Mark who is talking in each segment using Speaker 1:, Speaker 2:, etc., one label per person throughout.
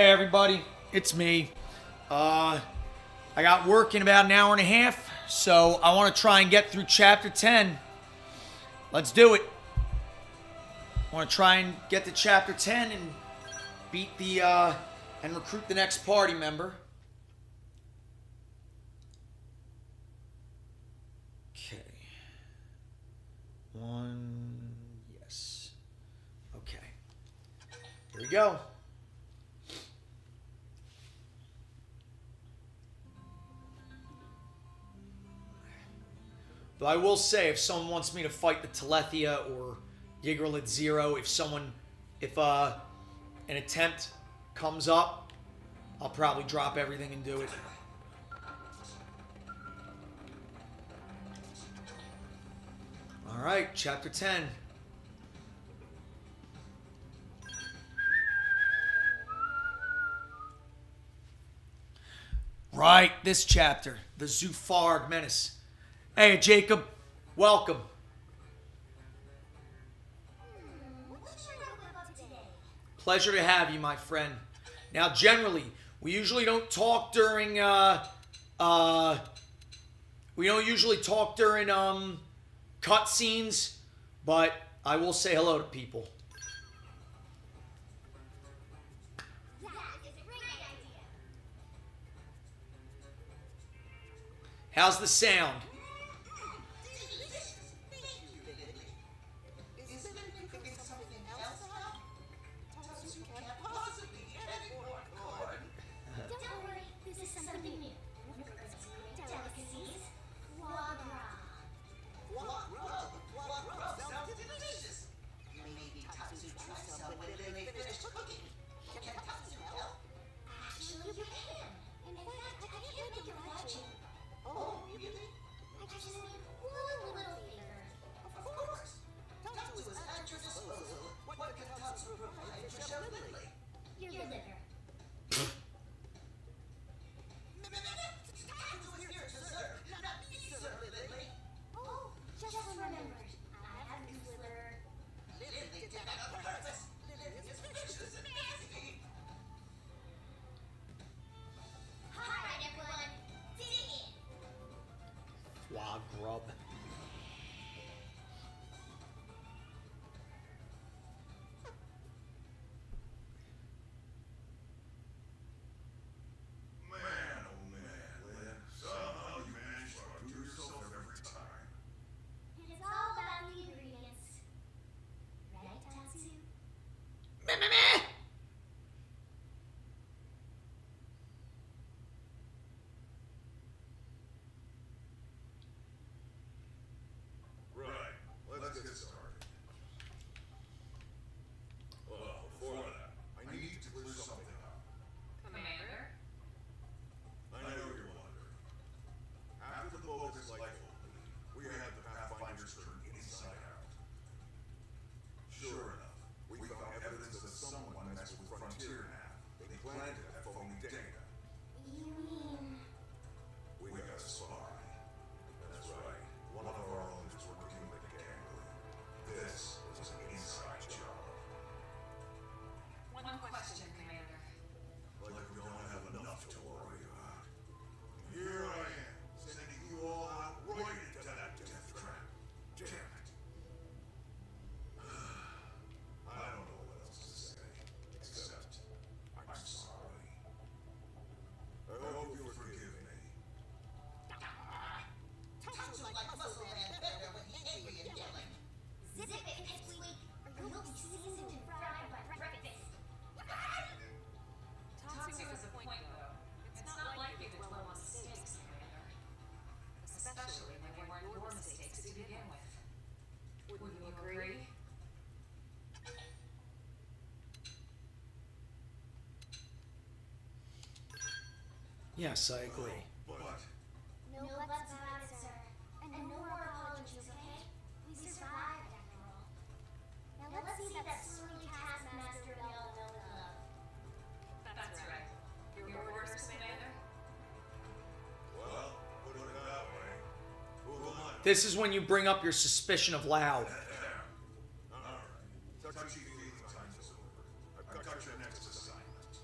Speaker 1: Hey everybody, it's me. I got work in about an hour and a half, so I want to try and get through chapter 10. Let's do it. I want to try and get to chapter 10 and beat the, and recruit the next party member. Okay. Yes. Okay. Here we go. Though I will say, if someone wants me to fight the Telethia or Yggdrasil Zero, if an attempt comes up, I'll probably drop everything and do it. Alright, chapter 10. Right, this chapter, the Zuffarg Menace. Hey, Jacob. Welcome. Pleasure to have you, my friend. Now, generally, we usually don't talk during, cutscenes, but I will say hello to people. How's the sound? Grub. Yes, I agree.
Speaker 2: No buts about it, sir. And no more apologies, okay? We survived after all. Now let's see that surly taskmaster we all know and love.
Speaker 3: That's right. Your orders, Commander?
Speaker 4: Well, put it that way. Who am I?
Speaker 1: This is when you bring up your suspicion of Lao.
Speaker 4: Alright. Touchy feely time's over. I've got your next assignment.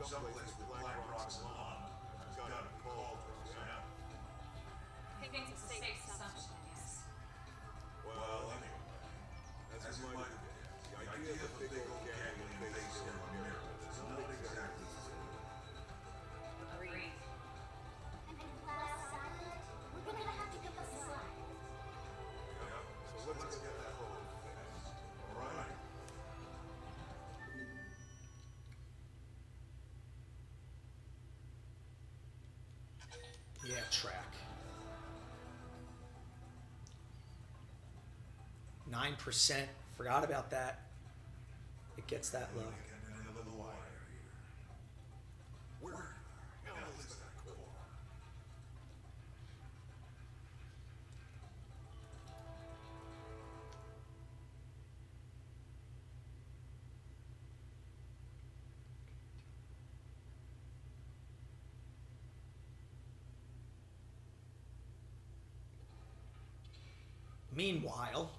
Speaker 4: Someplace with black rocks and lava. It's gotta be called for example.
Speaker 3: I think it's a safe assumption, yes.
Speaker 4: Well, anyway, that's my guess. The idea of a big old gangling face in a mirror is not exactly true.
Speaker 3: Agreed.
Speaker 2: And glass silent, we're gonna have to give a slide.
Speaker 4: Yep, so let's get that whole fixed. Alright?
Speaker 1: Yeah, track. 9%. Forgot about that. It gets that low.
Speaker 4: Getting a little wider here. Where the hell is that core?
Speaker 1: Meanwhile,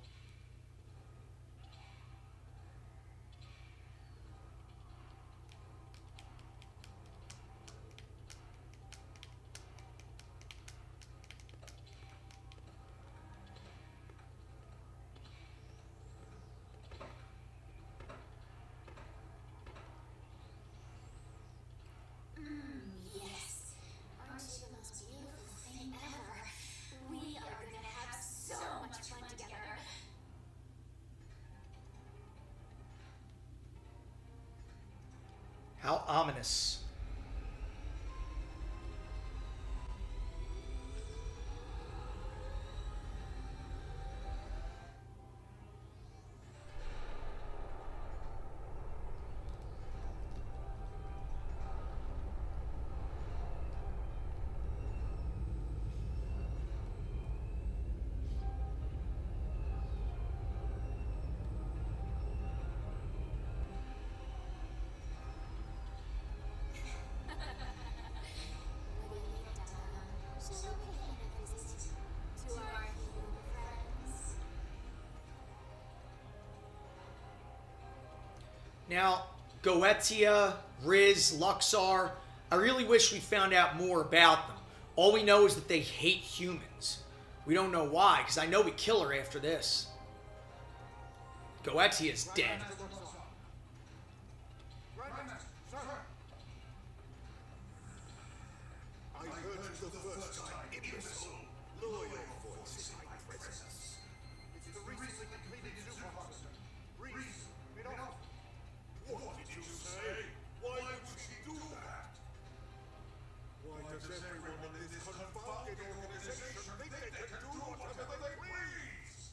Speaker 2: Yes. Aren't you the most beautiful thing ever? We are gonna have so much fun together.
Speaker 1: how ominous.
Speaker 2: What do you think, Diana? Shall we pay a visit to our human friends?
Speaker 1: Now, Goetia, Riz, Luxar, I really wish we found out more about them. All we know is that they hate humans. We don't know why, because I know we kill her after this. Goetia's dead.
Speaker 4: I heard you the first time, imbecile. Lower your voice in my presence.
Speaker 5: It's the recently completed super harvester. Reese, we don't know.
Speaker 4: What did you say? Why would she do that? Why does everyone in this confounded organization think they can do whatever they please?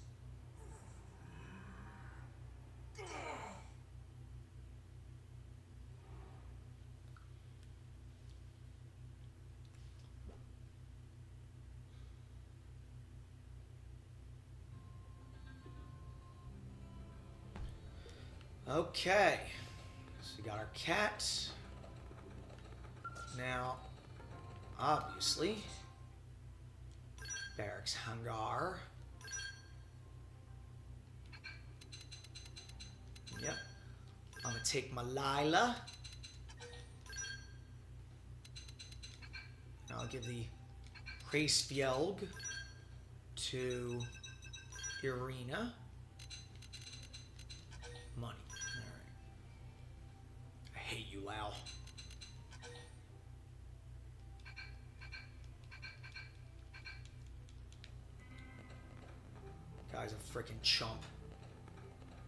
Speaker 1: Okay. So we got our cat. Now, obviously, barracks hangar. Yep. I'm gonna take my Lila. And I'll give the Kreisfjelg to Irina. Money. Alright. I hate you, Lau. Guy's a freaking chump.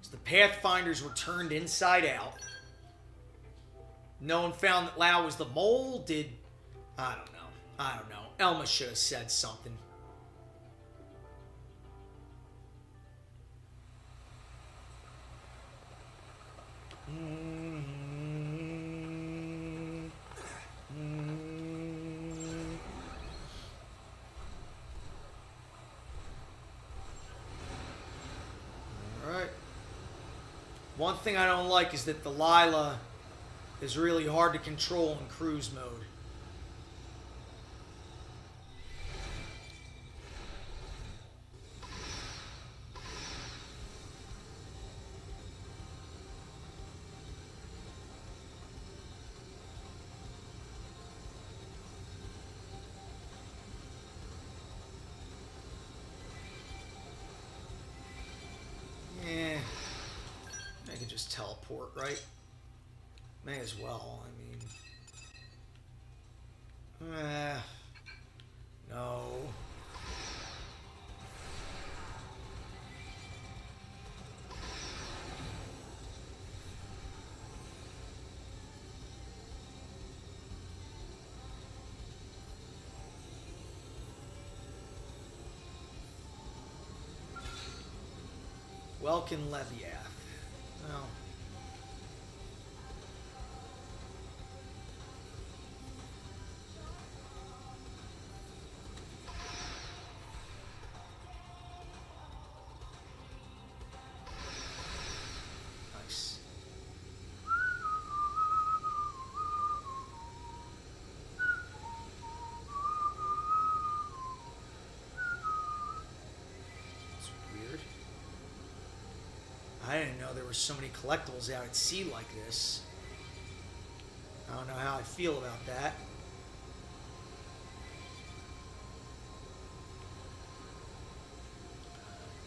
Speaker 1: So the Pathfinders were turned inside out. No one found that Lau was the mole. Did... I don't know. I don't know. Elma should have said something. Alright. One thing I don't like is that the Lila is really hard to control in cruise mode. could just teleport, right? May as well, I mean... no. Welkin Leviath. Well... Nice. It's weird. I didn't know there were so many collectibles out at sea like this. I don't know how I feel about that.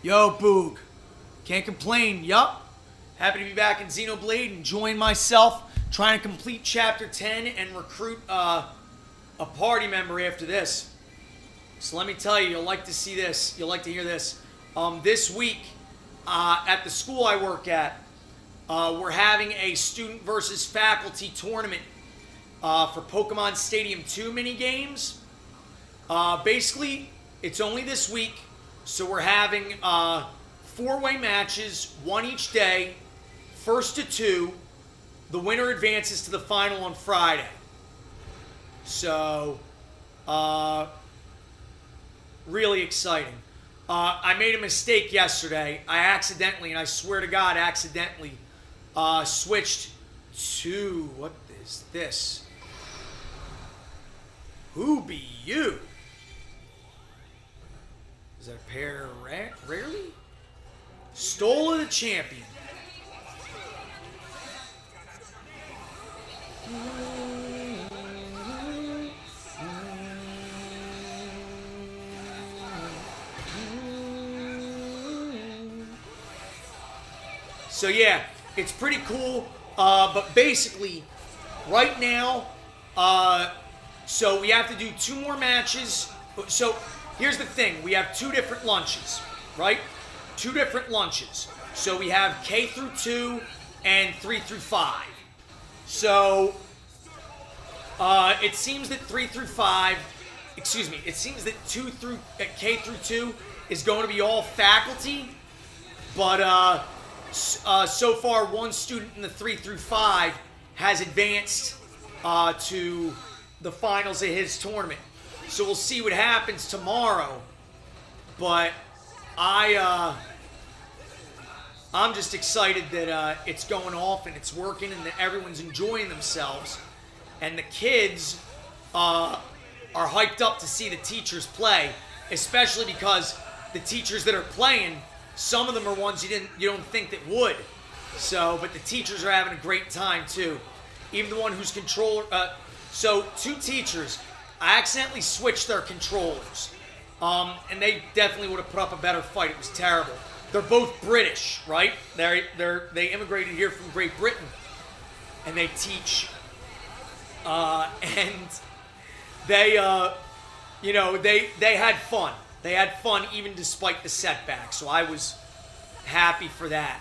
Speaker 1: Yo, Boog. Can't complain. Yup. Happy to be back in Xenoblade, enjoying myself, trying to complete Chapter 10 and recruit a party member after this. So let me tell you, you'll like to see this. You'll like to hear this. This week, at the school I work at, we're having a student versus faculty tournament for Pokemon Stadium 2 mini-games. Basically, it's only this week, so we're having 4-way matches, one each day, first to 2. The winner advances to the final on Friday. So, really exciting. I made a mistake yesterday. I accidentally, and I swear to God, accidentally switched to, what is this? Who be you? Is that a pair rarely? Stola the Champion. So yeah, it's pretty cool, but basically, right now, so we have to do 2 more matches. So here's the thing, we have 2 different lunches, right? 2 different lunches. So we have K through 2 and 3 through 5. So it seems that 3 through 5, excuse me, it seems that K through 2 is going to be all faculty, but so far, one student in the 3 through 5 has advanced to the finals of his tournament. So we'll see what happens tomorrow. But I'm just excited that it's going off and it's working and that everyone's enjoying themselves. And the kids are hyped up to see the teachers play, especially because the teachers that are playing, some of them are ones you don't think that would. So, but the teachers are having a great time too. Even the one who's controller. So 2 teachers, I accidentally switched their controllers, and they definitely would have put up a better fight. It was terrible. They're both British, right? They immigrated here from Great Britain, and they teach. And they they had fun. They had fun even despite the setbacks, so I was happy for that.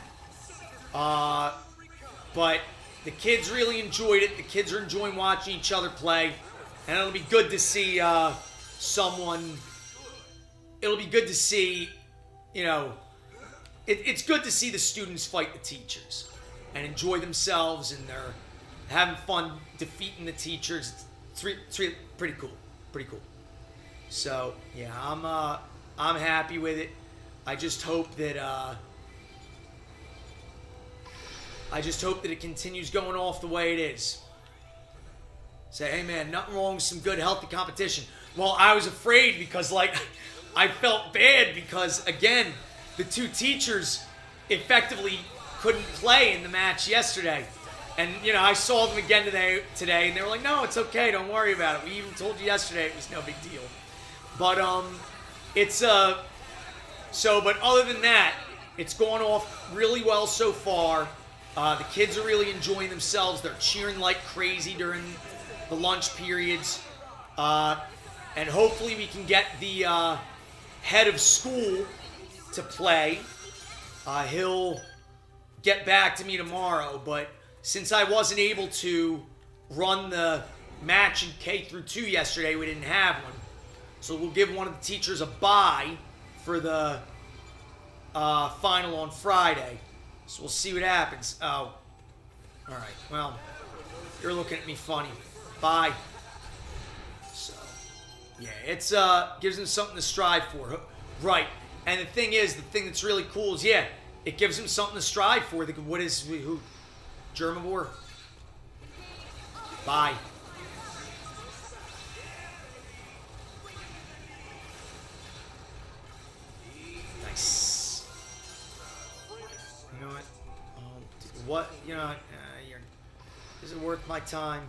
Speaker 1: But the kids really enjoyed it. The kids are enjoying watching each other play, and it'll be good to see someone. It'll be good to see, it's good to see the students fight the teachers and enjoy themselves, and they're having fun defeating the teachers. It's pretty cool. Pretty cool. So yeah, I'm happy with it. I just hope that it continues going off the way it is. Say, hey man, nothing wrong with some good, healthy competition. Well, I was afraid because I felt bad because again, the 2 teachers effectively couldn't play in the match yesterday. And, I saw them again today, and they were like, no, it's okay, don't worry about it. We even told you yesterday it was no big deal. But, but other than that, it's going off really well so far. The kids are really enjoying themselves. They're cheering like crazy during the lunch periods. And hopefully we can get the head of school to play. He'll get back to me tomorrow, but since I wasn't able to run the match in K through 2 yesterday, we didn't have one. So we'll give one of the teachers a bye for the final on Friday. So we'll see what happens. Oh, all right. Well, you're looking at me funny. Bye. So, yeah, it's gives him something to strive for, right? And the thing is, the thing that's really cool is, yeah, it gives him something to strive for. What is who? Germivore. Bye. Nice. You know what? What? You know, is it worth my time?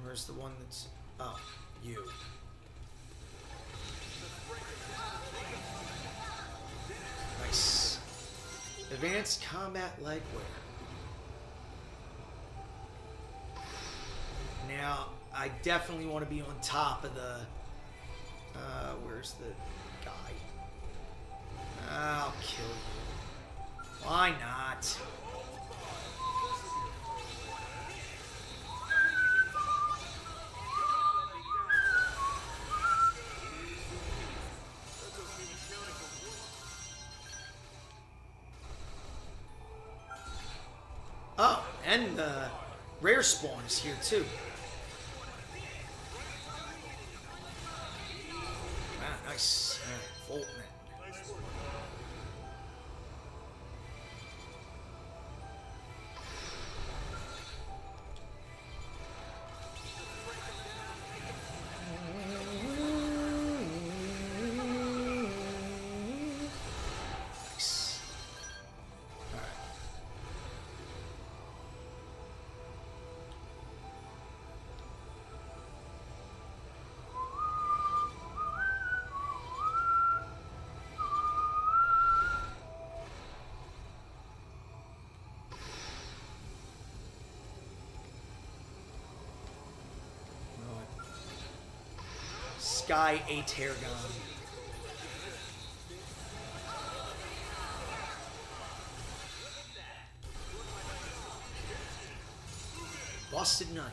Speaker 1: Where's the one that's... Oh, you. Nice. Advanced combat legwear. Now, I definitely want to be on top of the... where's the guy? I'll kill you. Why not? Oh, and the rare spawn is here too. Wow, nice. All right, Fulton. Nice. All right. Sky a Targon. Busted knife.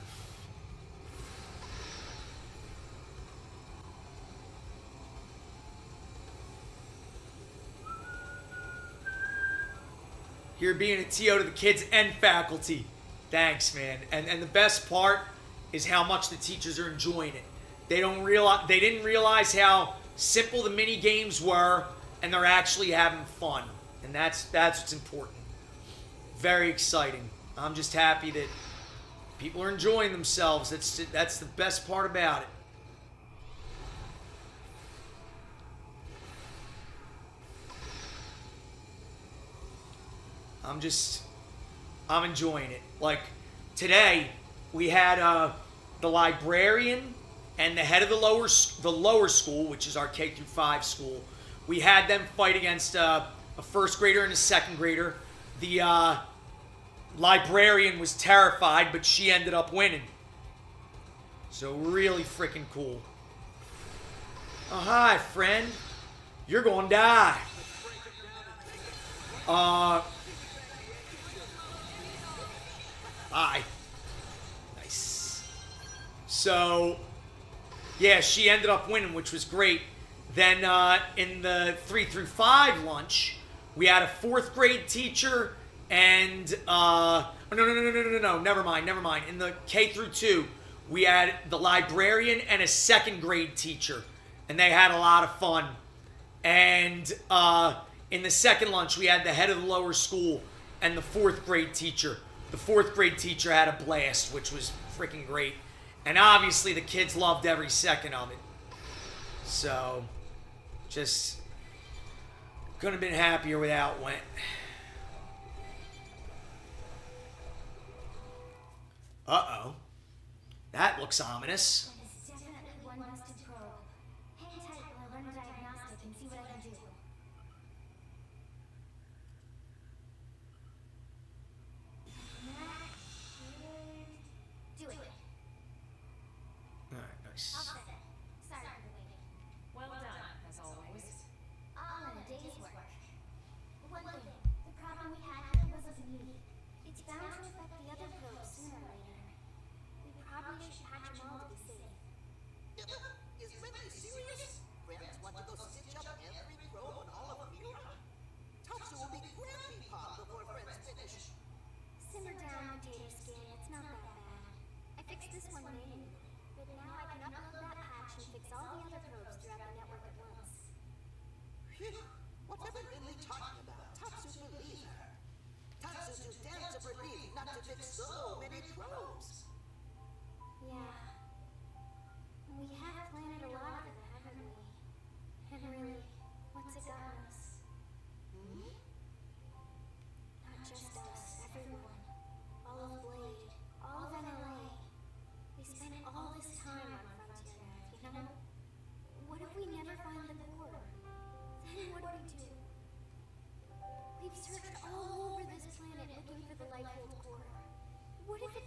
Speaker 1: Here being a TO to the kids and faculty. Thanks, man. And the best part is how much the teachers are enjoying it. They didn't realize how simple the mini games were, and they're actually having fun. And that's what's important. Very exciting. I'm just happy that people are enjoying themselves. That's the best part about it. I'm enjoying it. Like today, we had the librarian and the head of the lower school, which is our K through 5 school. We had them fight against a first grader and a second grader. The librarian was terrified, but she ended up winning. So really freaking cool. Oh, hi, friend. You're gonna die. Bye. Nice. So, yeah, she ended up winning, which was great. Then in the 3 through 5 lunch, we had a 4th grade teacher and no, never mind. In the K through 2, we had the librarian and a 2nd grade teacher, and they had a lot of fun. And in the second lunch, we had the head of the lower school and the 4th grade teacher. The 4th grade teacher had a blast, which was freaking great. And obviously the kids loved every second of it. So, just couldn't have been happier with how it went. Uh-oh. That looks ominous.
Speaker 2: That is definitely one busted probe. Hang tight while I run a diagnostic and see what I can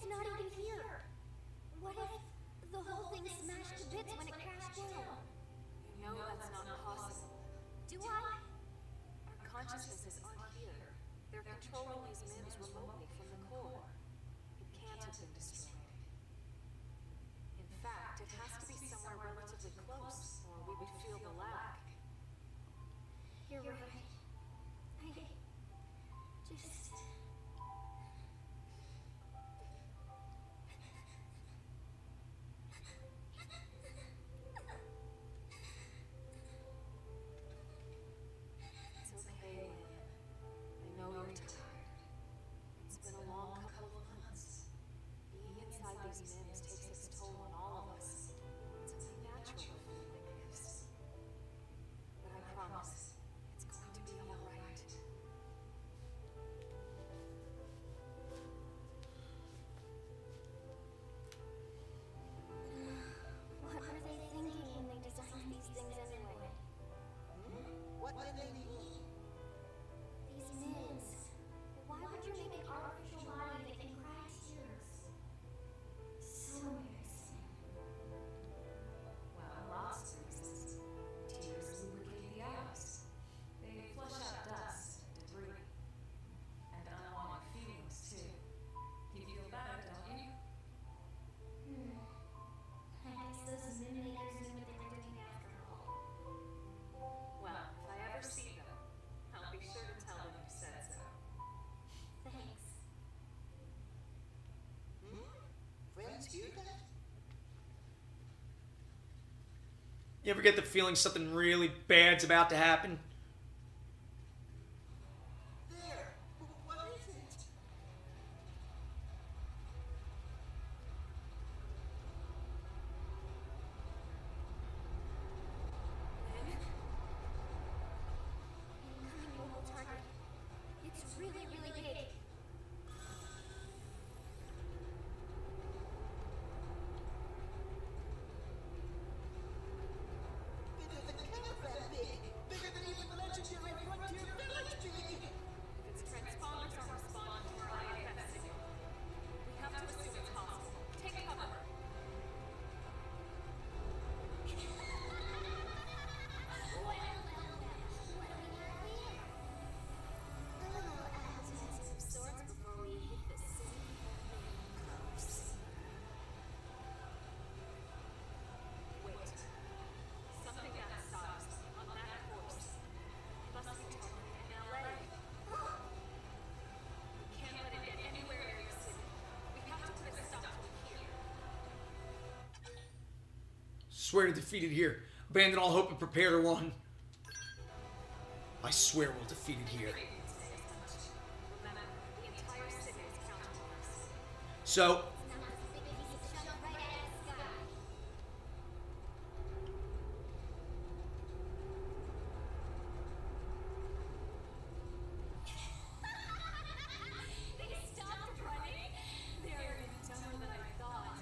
Speaker 2: it's not even here? What if the whole thing smashed to bits when it crashed down?
Speaker 3: You know that's not possible.
Speaker 2: Do I?
Speaker 3: Our consciousnesses aren't here. They're controlling these MIMs remotely from the core. It can't have been destroyed. In fact, it has to be somewhere relatively close, or we would feel the lag.
Speaker 2: You're right. I just...
Speaker 3: It's okay, Lynn. I know you're tired. It's been a long couple of months. Being inside these MIMs takes its toll on all of us. It's only natural to feel like this. But I promise, it's going to be all right.
Speaker 2: What were they thinking when they designed these things anyway?
Speaker 5: What did they mean?
Speaker 2: These MIMs. Why would you make an artificial body that can cry tears? So embarrassing.
Speaker 3: Well, lots of reasons. Tears lubricate the eyes. They flush out dust, debris, and unwanted feelings, too. You feel better, don't you?
Speaker 2: I guess those MIM makers knew what they were doing after all.
Speaker 3: Well, if I ever see them, I'll be sure to tell them you said so.
Speaker 2: Thanks.
Speaker 5: Friends hear that?
Speaker 1: You ever get the feeling something really bad's about to happen?
Speaker 5: There! What is it?
Speaker 3: Lynn?
Speaker 2: Incoming mobile target. It's really, really big.
Speaker 5: Bigger than Caravan big! Bigger than even the legendary Frontier Village big!
Speaker 3: If its transponders aren't responding to our IFF signal, we have to assume it's hostile. Take cover.
Speaker 2: What do we have here? A little appetizer of sorts before we hit the city of course.
Speaker 3: Wait. Something that size, on that course. It must be targeting in LA. We can't let it get anywhere near the city. We have to put a stop to it here.
Speaker 1: Swear to defeat it here. Abandon all hope and prepare to run. I swear we'll defeat it here.
Speaker 3: Remember, the entire city is counting on us.
Speaker 1: So,
Speaker 2: Not this big piece of junk right out of the sky. They stopped running. They're even dumber than I thought.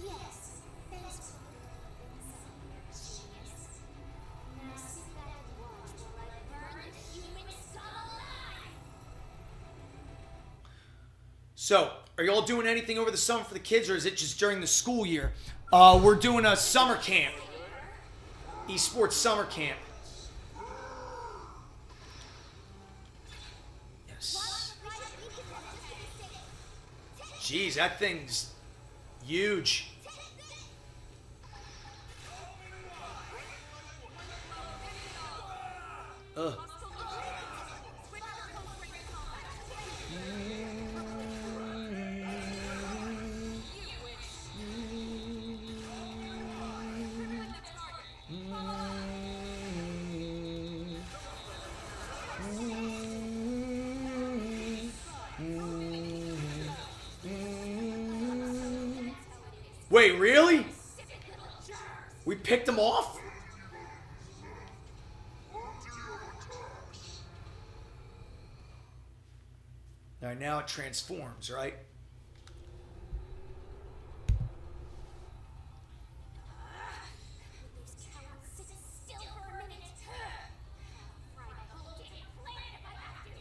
Speaker 2: Yes, thanks for genius. Now sit back and watch while I burn the human scum alive.
Speaker 1: So, are y'all doing anything over the summer for the kids, or is it just during the school year? We're doing a summer camp. Esports summer camp. Yes. Jeez, that thing's huge. Ugh. Wait, really? We picked them off? All right, now it transforms, right?
Speaker 2: Those cowards sit still for a minute. Fry the whole damn planet if I have to.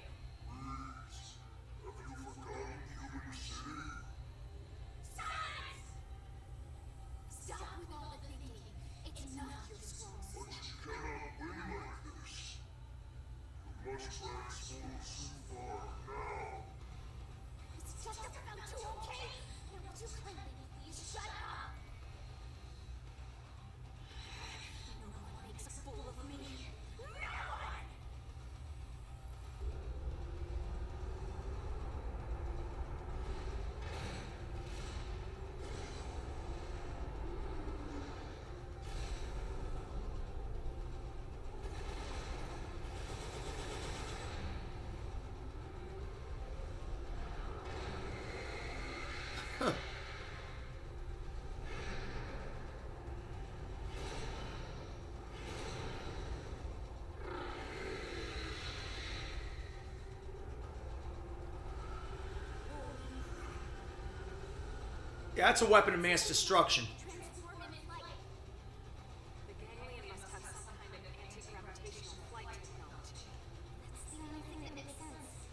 Speaker 1: Yeah, that's a weapon of mass destruction.
Speaker 2: Transform in flight.
Speaker 3: The ganglion must have some kind of anti-gravitational flight technology.
Speaker 2: That's the only thing that makes sense.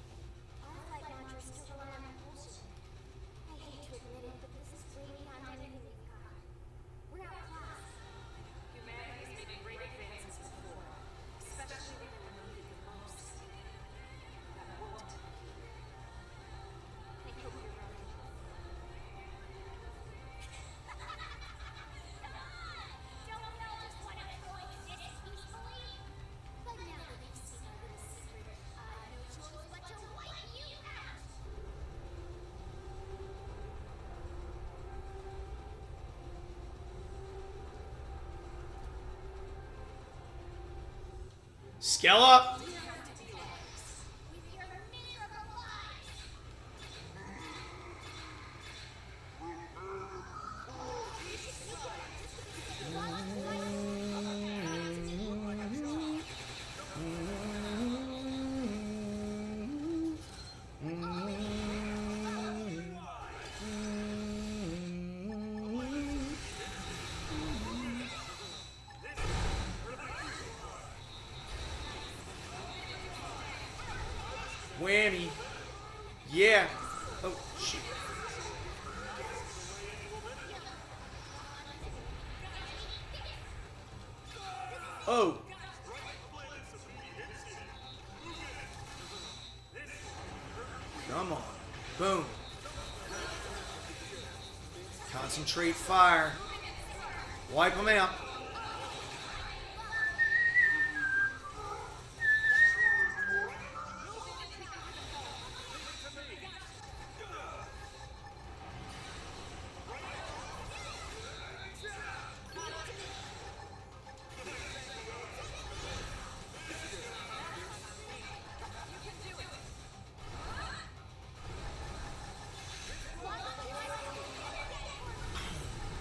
Speaker 2: Our flight modules still rely on propulsion. I hate to admit it, but this is way beyond anything we've got. We're outclassed.
Speaker 3: Humanity has made great advances before, especially when they were needed the most. That won't happen here.
Speaker 2: I hope you're right. Don't we all just want to coexist peacefully? But now that we've seen our little secret, I've no choice but to wipe you out!
Speaker 1: Scale up!
Speaker 2: With your miserable lives!
Speaker 1: Whammy. Yeah. Oh, shit. Oh. Come on. Boom. Concentrate fire. Wipe them out.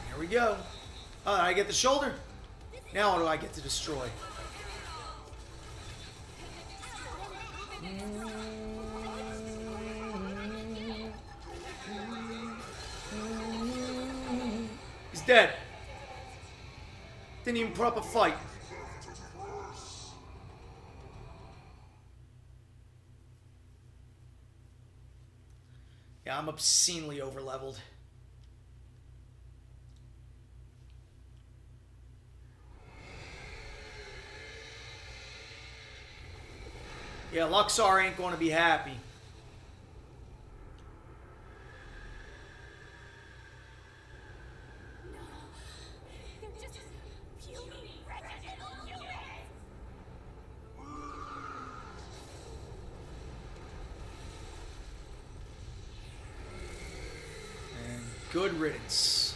Speaker 1: Here we go. Oh, I get the shoulder. Now what do I get to destroy? He's dead. Didn't even put up a fight. Yeah, I'm obscenely overleveled. Yeah, Luxor ain't going to be happy.
Speaker 2: They're just puny, wretched little humans!
Speaker 1: And good riddance.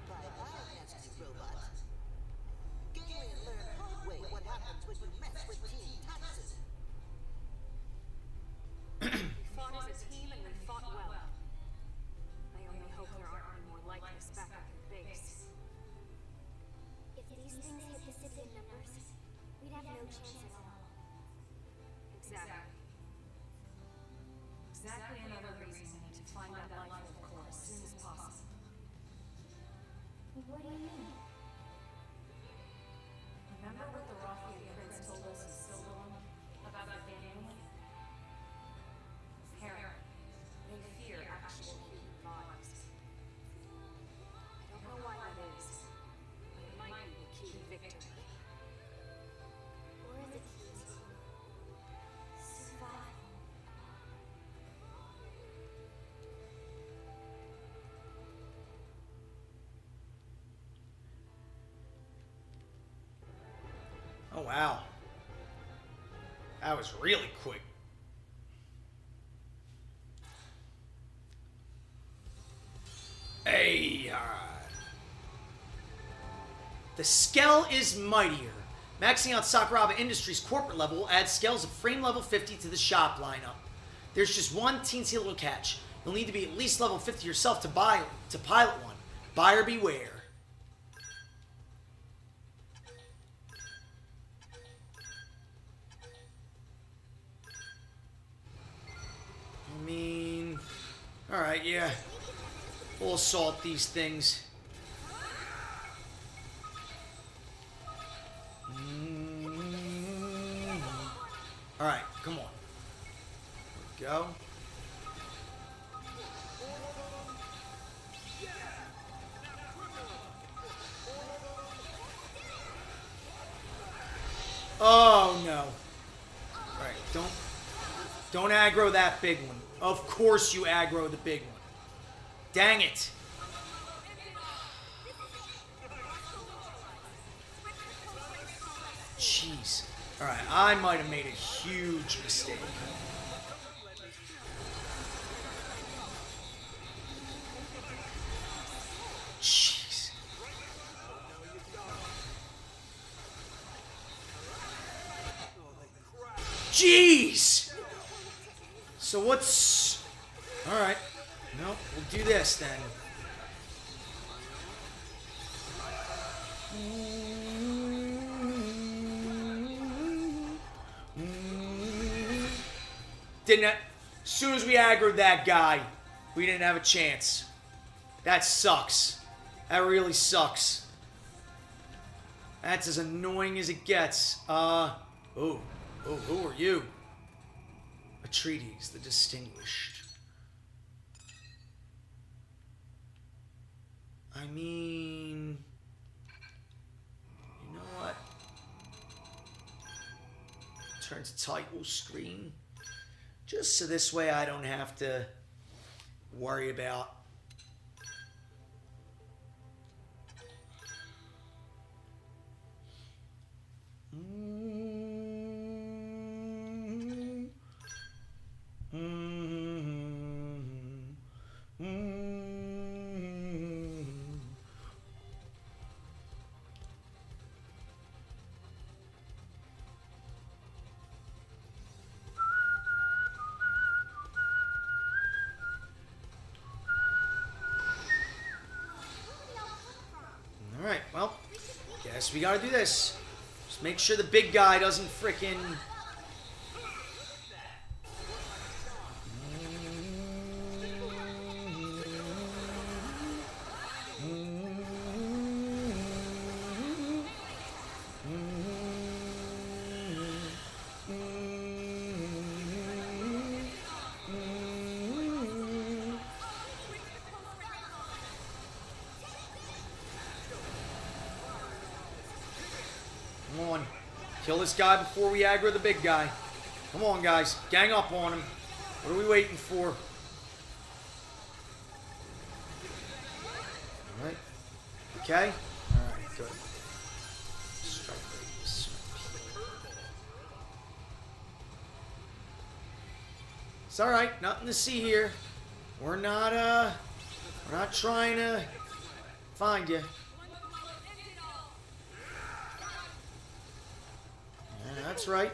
Speaker 5: Bye-bye, nasty robot. Galen learned hard way what happens when you mess with Team Tyson.
Speaker 3: We fought as a team and we fought well. I only hope there aren't any more like this back at your base.
Speaker 2: If these things hit the city in numbers, we'd have no chance at all.
Speaker 3: Exactly. Exactly another reason we need to find that life core as soon as possible.
Speaker 2: What do you mean?
Speaker 3: Remember what the Rothian prince told us in Silverland about the ganglion? Apparently, they fear actual human bodies. I don't know why that is, but it might be the key to victory.
Speaker 2: Or the key to survival.
Speaker 1: Oh, wow. That was really quick. Hey, the Skell is mightier. Maxing out Sakuraba Industries corporate level will add Skells of frame level 50 to the shop lineup. There's just one teensy little catch. You'll need to be at least level 50 yourself to pilot one. Buyer beware. Alright, yeah. We'll assault these things. Alright, come on. There we go. Oh no. Alright, don't aggro that big one. Of course you aggro the big one. Dang it. Jeez. Alright, I might have made a huge mistake. Jeez. Jeez! So what's... Alright. Nope, we'll do this then. As soon as we aggroed that guy, we didn't have a chance. That sucks. That really sucks. That's as annoying as it gets. Who are you? Atreides, the Distinguished. I mean... You know what? Turn to title screen. Just so this way I don't have to worry about... Alright, well, guess we gotta do this. Just make sure the big guy doesn't frickin'... Come on. Kill this guy before we aggro the big guy. Come on, guys. Gang up on him. What are we waiting for? Alright. Okay. Alright, good. Strike radius. It's alright. Nothing to see here. We're not trying to find you. Yeah, that's right.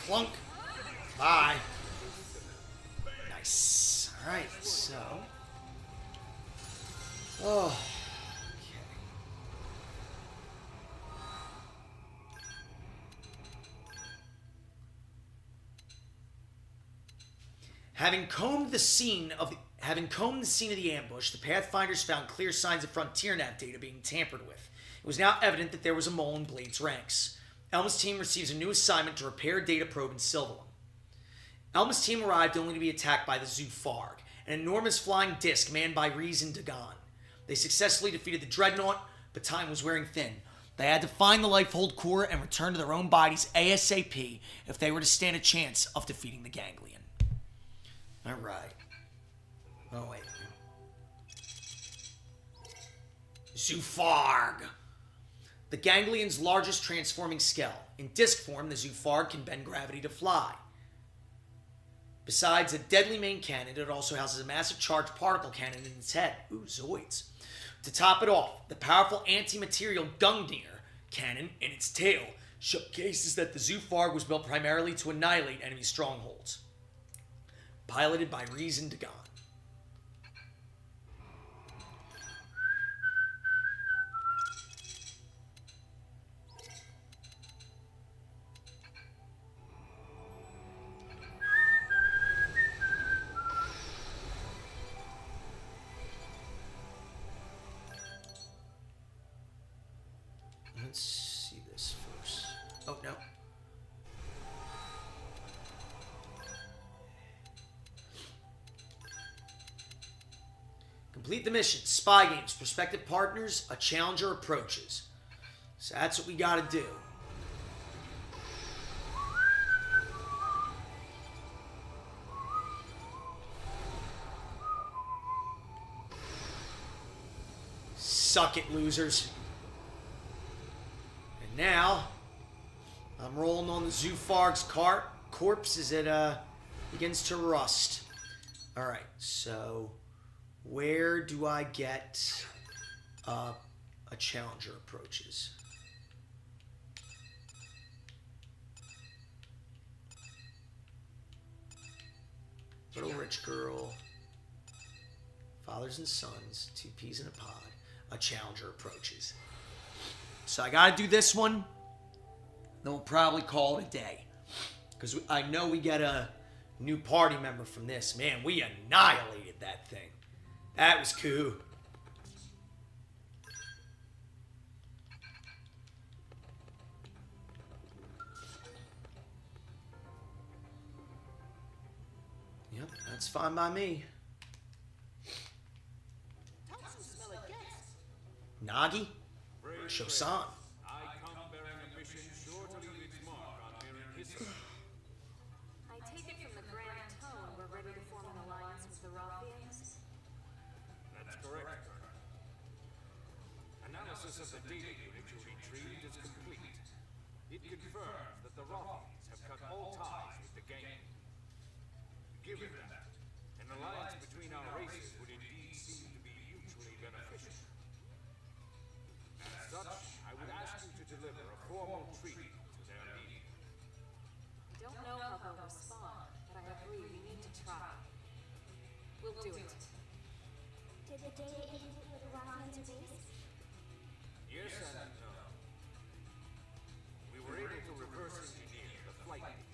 Speaker 1: Clunk. Bye. Nice. Alright, so. Oh. Okay. Having combed the scene of the ambush, the Pathfinders found clear signs of frontier nav data being tampered with. It was now evident that there was a mole in Blade's ranks. Elma's team receives a new assignment to repair a data probe in Silverland. Elma's team arrived only to be attacked by the Zufarg, an enormous flying disc manned by Reese and Dagon. They successfully defeated the Dreadnought, but time was wearing thin. They had to find the Lifehold core and return to their own bodies ASAP if they were to stand a chance of defeating the Ganglion. Alright. Oh, wait. Zufarg. the ganglion's largest transforming scale. In disc form, the Zoofarg can bend gravity to fly. Besides a deadly main cannon, it also houses a massive charged particle cannon in its head. Ooh, Zoids. To top it off, the powerful anti-material Gungnir cannon in its tail showcases that the Zoofarg was built primarily to annihilate enemy strongholds. Piloted by Reason Dagon. Let's see this first. Oh, no. Complete the mission. Spy games. Prospective partners. A challenger approaches. So that's what we got to do. Suck it, losers. Now, I'm rolling on the Zoofarg's corpse as it begins to rust. Alright, so where do I get a challenger approaches? Little rich girl, fathers and sons, 2 peas in a pod, a challenger approaches. So I got to do this one. Then we'll probably call it a day. Because I know we get a new party member from this. Man, we annihilated that thing. That was cool. Yep, that's fine by me. Nagi? Shosan.
Speaker 4: I come bearing a mission sure to leave its mark on Mirren history.
Speaker 3: I take it from the grand tone we're ready to form an alliance with the Rothians.
Speaker 4: That's correct, Colonel. Analysis of the data unit you retrieved is complete. It confirms that the Rothians have cut all ties with the gang. Given that, an alliance between our races would indeed seem to be mutually beneficial. As such, I would ask you to deliver a formal treaty to their leader.
Speaker 3: I don't know how they'll respond, but I agree we need to try. We'll do it.
Speaker 2: Did the data indicate where the Rothians are based?
Speaker 4: Yes and no. We were able to reverse engineer the flight data.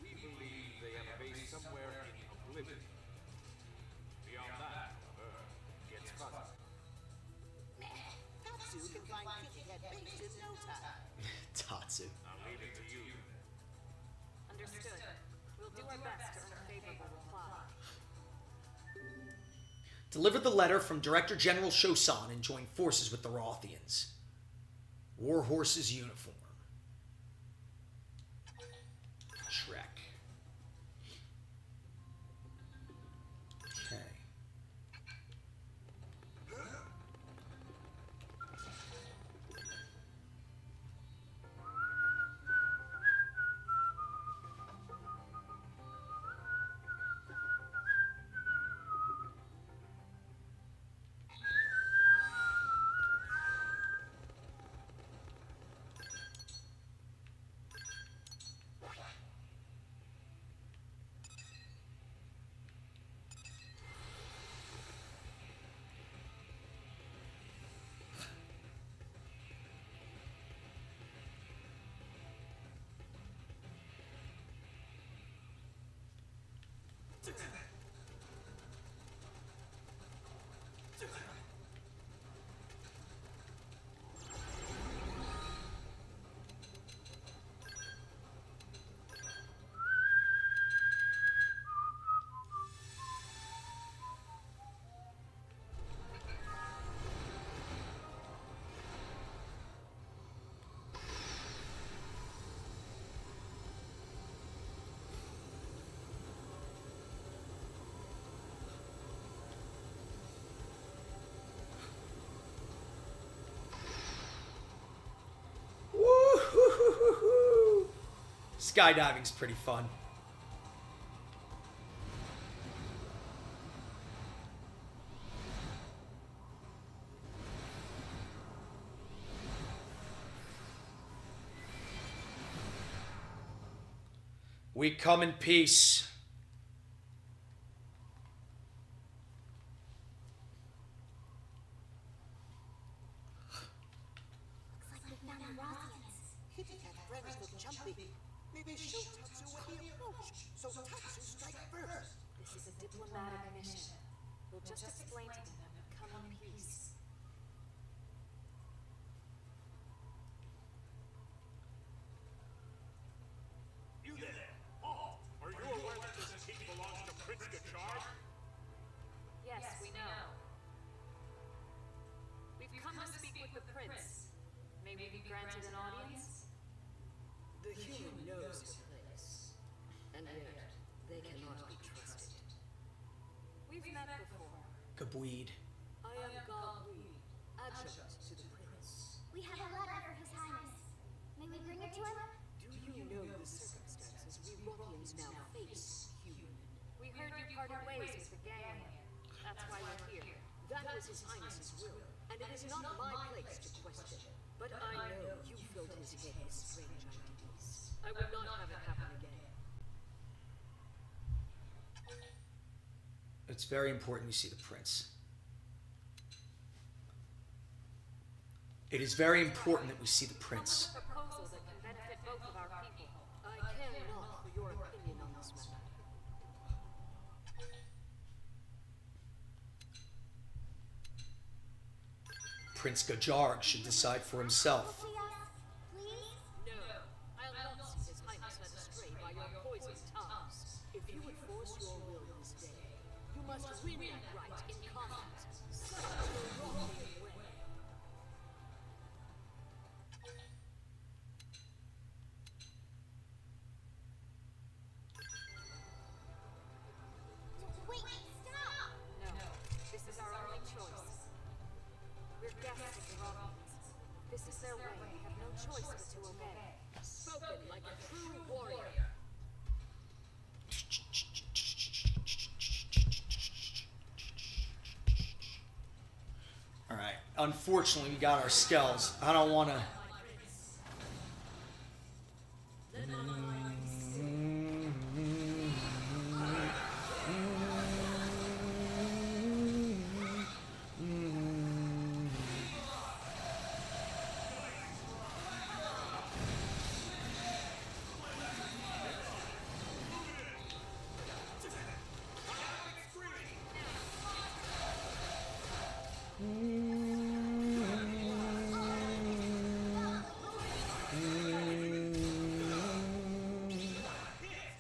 Speaker 4: We believe they have a base somewhere in Oblivion. Beyond that, however, it gets fuzzy.
Speaker 5: Tatsu can find Kitty at base in no time.
Speaker 1: Tatsu.
Speaker 4: I'll leave it to you.
Speaker 3: Understood. We'll do our best to earn a favorable reply.
Speaker 1: Deliver the letter from Director General Shosan and join forces with the Rothians. Warhorse's uniform. Shrek. Okay. Skydiving's pretty fun. We come in peace.
Speaker 2: Looks like we found the Rosians.
Speaker 5: Hippie-cat friends look jumpy. Maybe shoot Tatsu when we approach. So Tatsu strike first.
Speaker 3: This is a diplomatic mission. We'll just explain to them and come in peace.
Speaker 4: You there! Oh, are you aware that this team belongs to Prince Gachar?
Speaker 3: Yes, we know. We've come to speak with the prince. May we be granted an audience?
Speaker 6: The human knows his place, and yet they cannot be trusted.
Speaker 3: We've met before.
Speaker 1: Kabweed.
Speaker 6: I am Gobweed, adjunct to the prince.
Speaker 2: We have a letter for His Highness. May we bring it to him?
Speaker 6: Do you know the circumstances we Rothians now face, human?
Speaker 3: We heard you parted ways with the gangland. That's why we're here.
Speaker 6: That was his highness's will, and it is not my place to question. But I know you filled his head with strange ideas. I will not have it happen again.
Speaker 1: It's very important you see the prince. It is very important that we see the prince.
Speaker 3: Come with a proposal that can benefit both of our people.
Speaker 6: I care not for your opinion on this matter.
Speaker 1: Prince Gajarg should decide for himself.
Speaker 2: See us? Please?
Speaker 6: No, I'll not see his highness led astray by your poisoned tongues. If you would force your will this day, you must win that right in combat. Such is the Rothian way.
Speaker 2: Wait, stop!
Speaker 3: No, this is our only choice. We're guests of the Rothians. This is their way. We have no choice but to obey.
Speaker 6: Spoken like a true warrior.
Speaker 1: Alright, unfortunately we got our skells. I don't want to...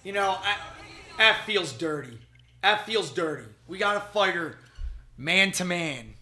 Speaker 1: You know, that feels dirty. That feels dirty. We got to fight her man to man.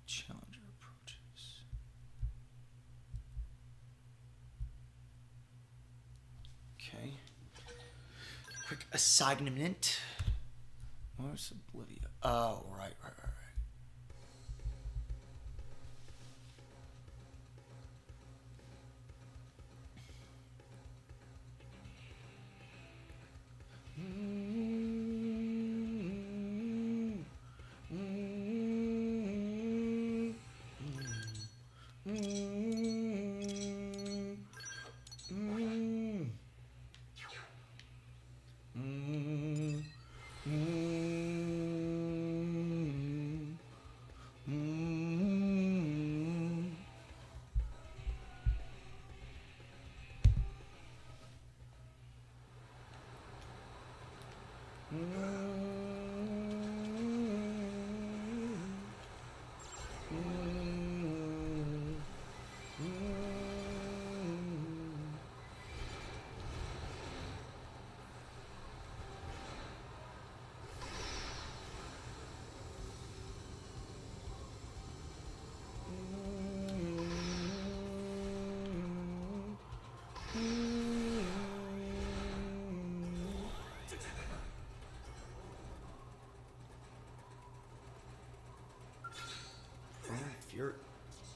Speaker 1: Challenger approaches. Okay. Quick assignment. Where's Oblivion? Oh, right. Mm-hmm.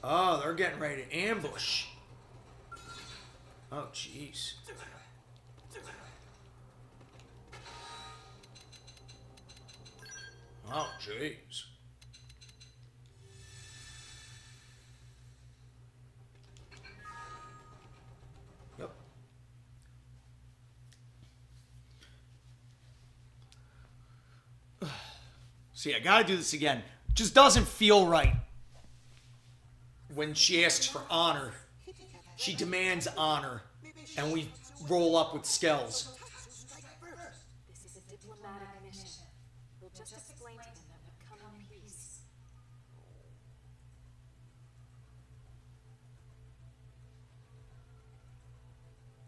Speaker 1: Oh, they're getting ready to ambush. Oh, jeez. Oh, jeez. Yep. See, I gotta do this again. Just doesn't feel right. When she asks for honor, she demands honor, and we roll up with Skells.
Speaker 3: This is a diplomatic mission. We'll just explain to them that we come in peace.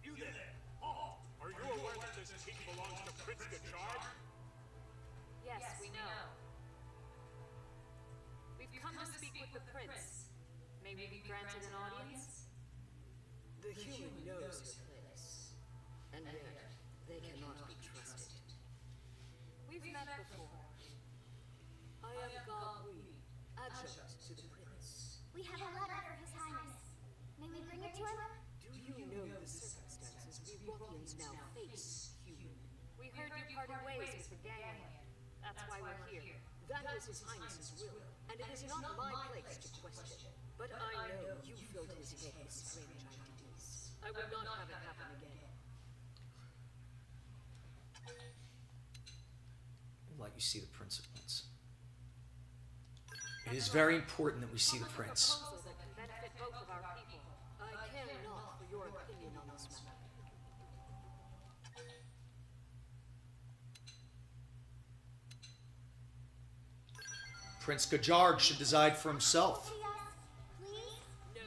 Speaker 4: You there! Oh, are you aware that this team belongs to Prince Gachard?
Speaker 3: Yes, we know. We've come to speak with the prince. May we be granted an audience?
Speaker 6: The human knows her place, and yet they cannot be trusted.
Speaker 3: We've met before.
Speaker 6: I am Gagui, adjunct to the prince.
Speaker 2: We have a letter for His Highness. May we bring it to him?
Speaker 6: Do you know the circumstances we ruffians now face, human?
Speaker 3: We heard you parted ways with the gangland. That's why we're here.
Speaker 6: That was His Highness's will, and it is not my place to question. But I know you filled his head with strange ideas. I would not have it happen again.
Speaker 1: I'll let you see the prince at once. It is very important that we see the prince.
Speaker 3: Proposal that can benefit both of our people.
Speaker 6: I care not for your opinion on this matter.
Speaker 1: Prince Gajard should decide for himself.
Speaker 2: See us, please?
Speaker 6: No,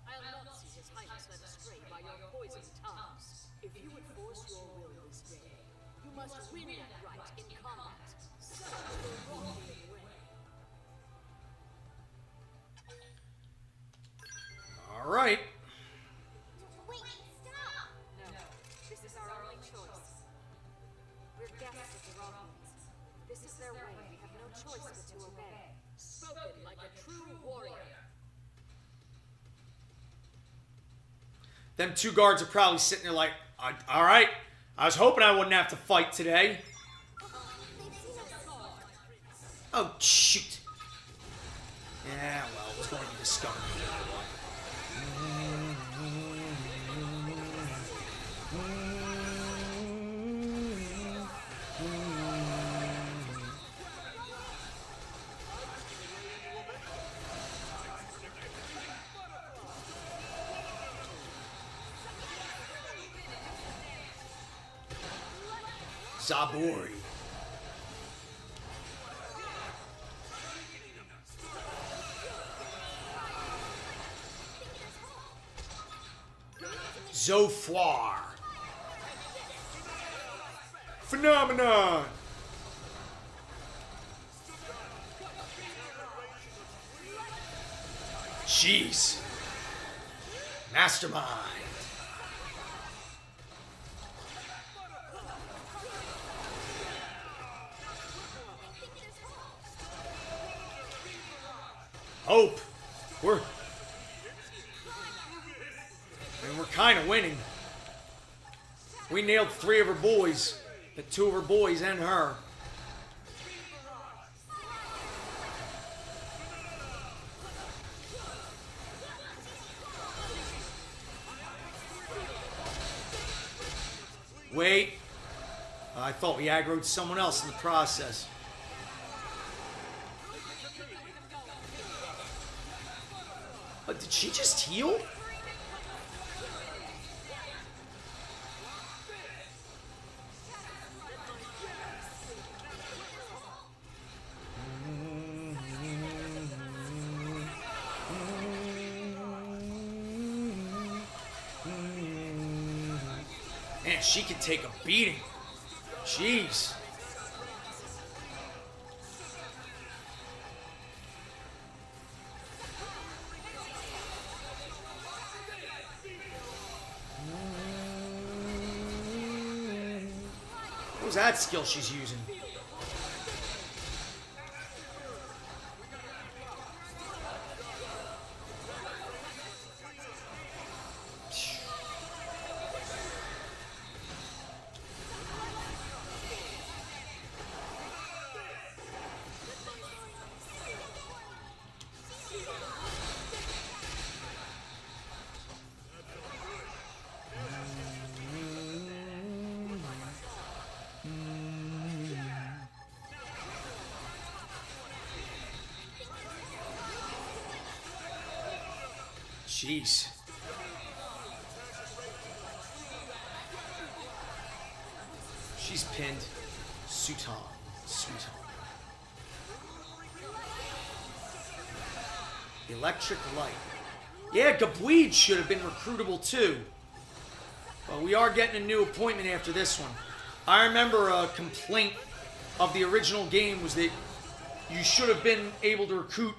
Speaker 6: I'll not see His Highness led astray by your poisoned tongues. If you would force your will this day, you must win that right in combat. Such is the Rothian way.
Speaker 1: All right.
Speaker 2: Wait, stop!
Speaker 3: No, this is our only choice. We're guests of the Rothians. This is their way. We have no choice but to obey.
Speaker 6: Spoken like a true warrior.
Speaker 1: Them two guards are probably sitting there like, all right, I was hoping I wouldn't have to fight today.
Speaker 2: They've seen us.
Speaker 1: Oh, shoot. Yeah, well, it was going to be discovered. Zabori. Zofar. Phenomenon. Jeez. Mastermind. Hope. We're kind of winning. We nailed 3 of her boys. The 2 of her boys and her. Wait. I thought we aggroed someone else in the process. But did she just heal? Man, she could take a beating. Jeez. What was that skill she's using? Jeez. She's pinned. Sutan. Sutan. Electric light. Yeah, Gabweed should have been recruitable too. But we are getting a new appointment after this one. I remember a complaint of the original game was that you should have been able to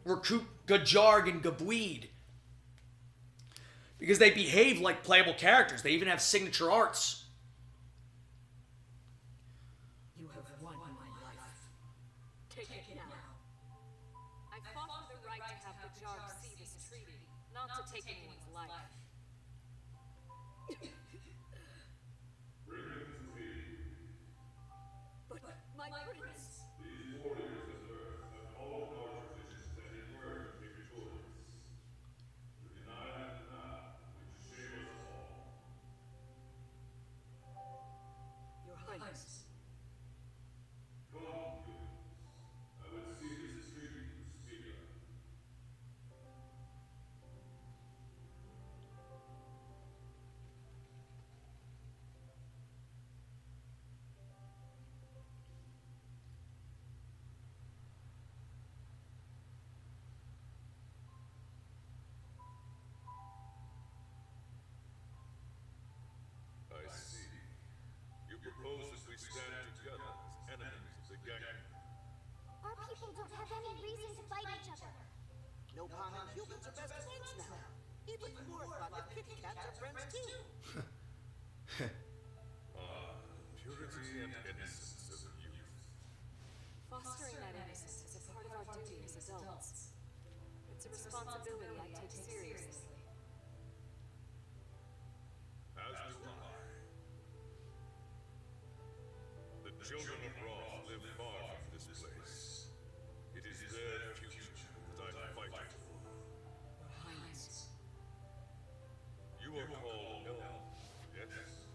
Speaker 1: recruit Gajarg and Gabweed. Because they behave like playable characters. They even have signature arts.
Speaker 6: You have won my life. Take it now.
Speaker 3: I fought for the right to have the Jarg see this treaty, not to take anyone's life.
Speaker 6: But my prince.
Speaker 4: These warriors of Earth have called our traditions that emerge victorious. To deny them now would shame us all.
Speaker 6: Your Highness.
Speaker 4: Come, humans. I would see this treaty you speak of. I see. You propose that we stand together as enemies of the gang.
Speaker 2: Our people don't have any reason to fight each other.
Speaker 5: No common humans are best friends now. Even more fun if kitty cats are friends too.
Speaker 4: Purity and innocence of youth.
Speaker 3: Fostering that innocence is a part of our duty as adults. It's a responsibility I take seriously.
Speaker 4: As do I. The children of Roth live far from this place. It is their future that I fight for.
Speaker 6: Your Highness.
Speaker 4: You are called Elf, yes?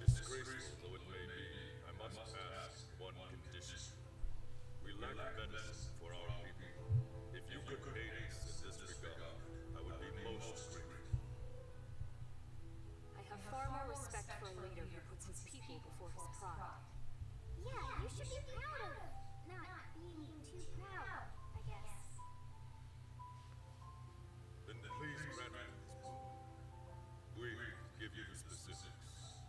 Speaker 4: Disgraceful though it may be, I must ask one condition. We lack medicine for our people. If you could aid us in this regard, I would be most grateful.
Speaker 3: I have far more respect for a leader who puts his people before his pride.
Speaker 2: Yeah, you should be proud of not being too proud, I guess.
Speaker 4: Then please grant me this boon. We give you the specifics.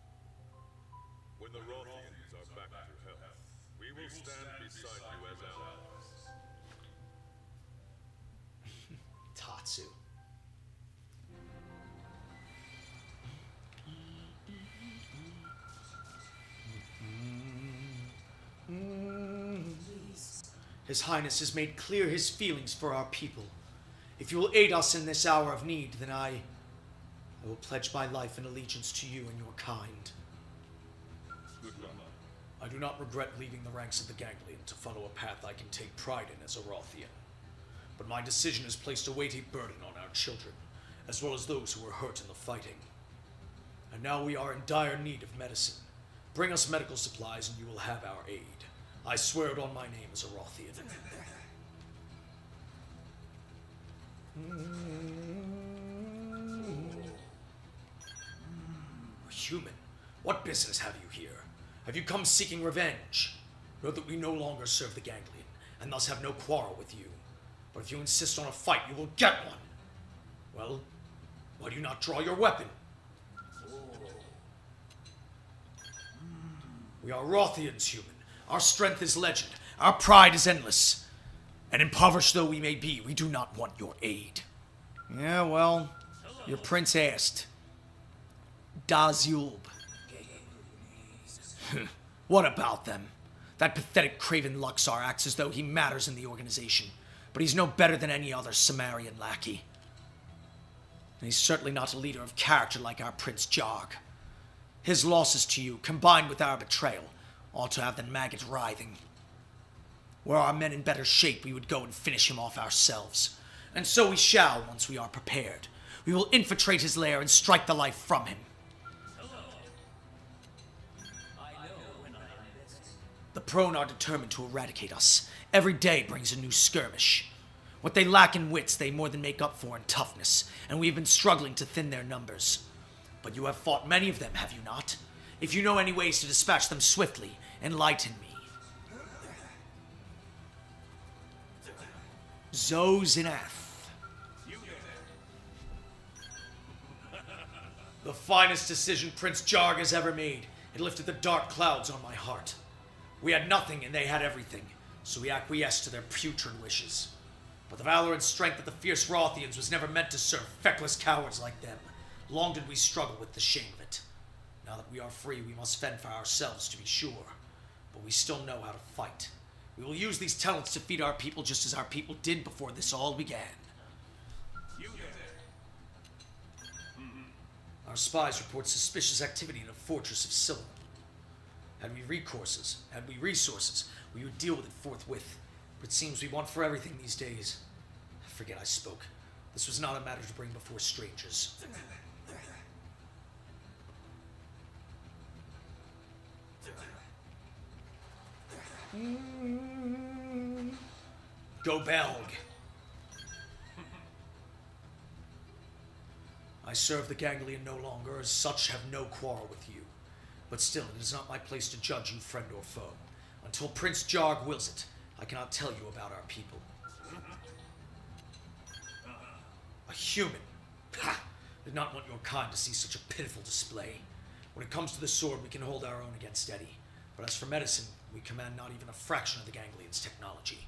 Speaker 4: When the Rothians are back to health, we will stand beside you as allies.
Speaker 1: Tatsu. His Highness has made clear his feelings for our people. If you will aid us in this hour of need, then I will pledge my life and allegiance to you and your kind.
Speaker 4: Good luck.
Speaker 1: I do not regret leaving the ranks of the Ganglion to follow a path I can take pride in as a Rothian. But my decision has placed a weighty burden on our children, as well as those who were hurt in the fighting. And now we are in dire need of medicine. Bring us medical supplies and you will have our aid. I swear it on my name as a Rothian. Human, what business have you here? Have you come seeking revenge? Know that we no longer serve the Ganglion, and thus have no quarrel with you. But if you insist on a fight, you will get one. Well, why do you not draw your weapon? We are Rothians, human. Our strength is legend. Our pride is endless. And impoverished though we may be, we do not want your aid. Yeah, well, your prince asked. Dazulb. What about them? That pathetic craven Luxar acts as though he matters in the organization, but he's no better than any other Sumerian lackey. And he's certainly not a leader of character like our Prince Jarg. His losses to you, combined with our betrayal, ought to have the maggot writhing. Were our men in better shape, we would go and finish him off ourselves. And so we shall, once we are prepared. We will infiltrate his lair and strike the life from him. The prone are determined to eradicate us. Every day brings a new skirmish. What they lack in wits, they more than make up for in toughness, and we've been struggling to thin their numbers. But you have fought many of them, have you not? If you know any ways to dispatch them swiftly, enlighten me. Zozinath. The finest decision Prince Jarg has ever made. It lifted the dark clouds on my heart. We had nothing and they had everything, so we acquiesced to their putrid wishes. But the valor and strength of the fierce Rothians was never meant to serve feckless cowards like them. Long did we struggle with the shame of it. Now that we are free, we must fend for ourselves, to be sure. But we still know how to fight. We will use these talents to feed our people just as our people did before this all began. Our spies report suspicious activity in the fortress of Scylla. Had we resources, we would deal with it forthwith. But it seems we want for everything these days. I forget I spoke. This was not a matter to bring before strangers. Go Belg. I serve the Ganglion no longer, as such have no quarrel with you. But still, it is not my place to judge you friend or foe. Until Prince Jarg wills it, I cannot tell you about our people. A human. Ha! Did not want your kind to see such a pitiful display. When it comes to the sword, we can hold our own against Eddie. But as for medicine, we command not even a fraction of the Ganglion's technology.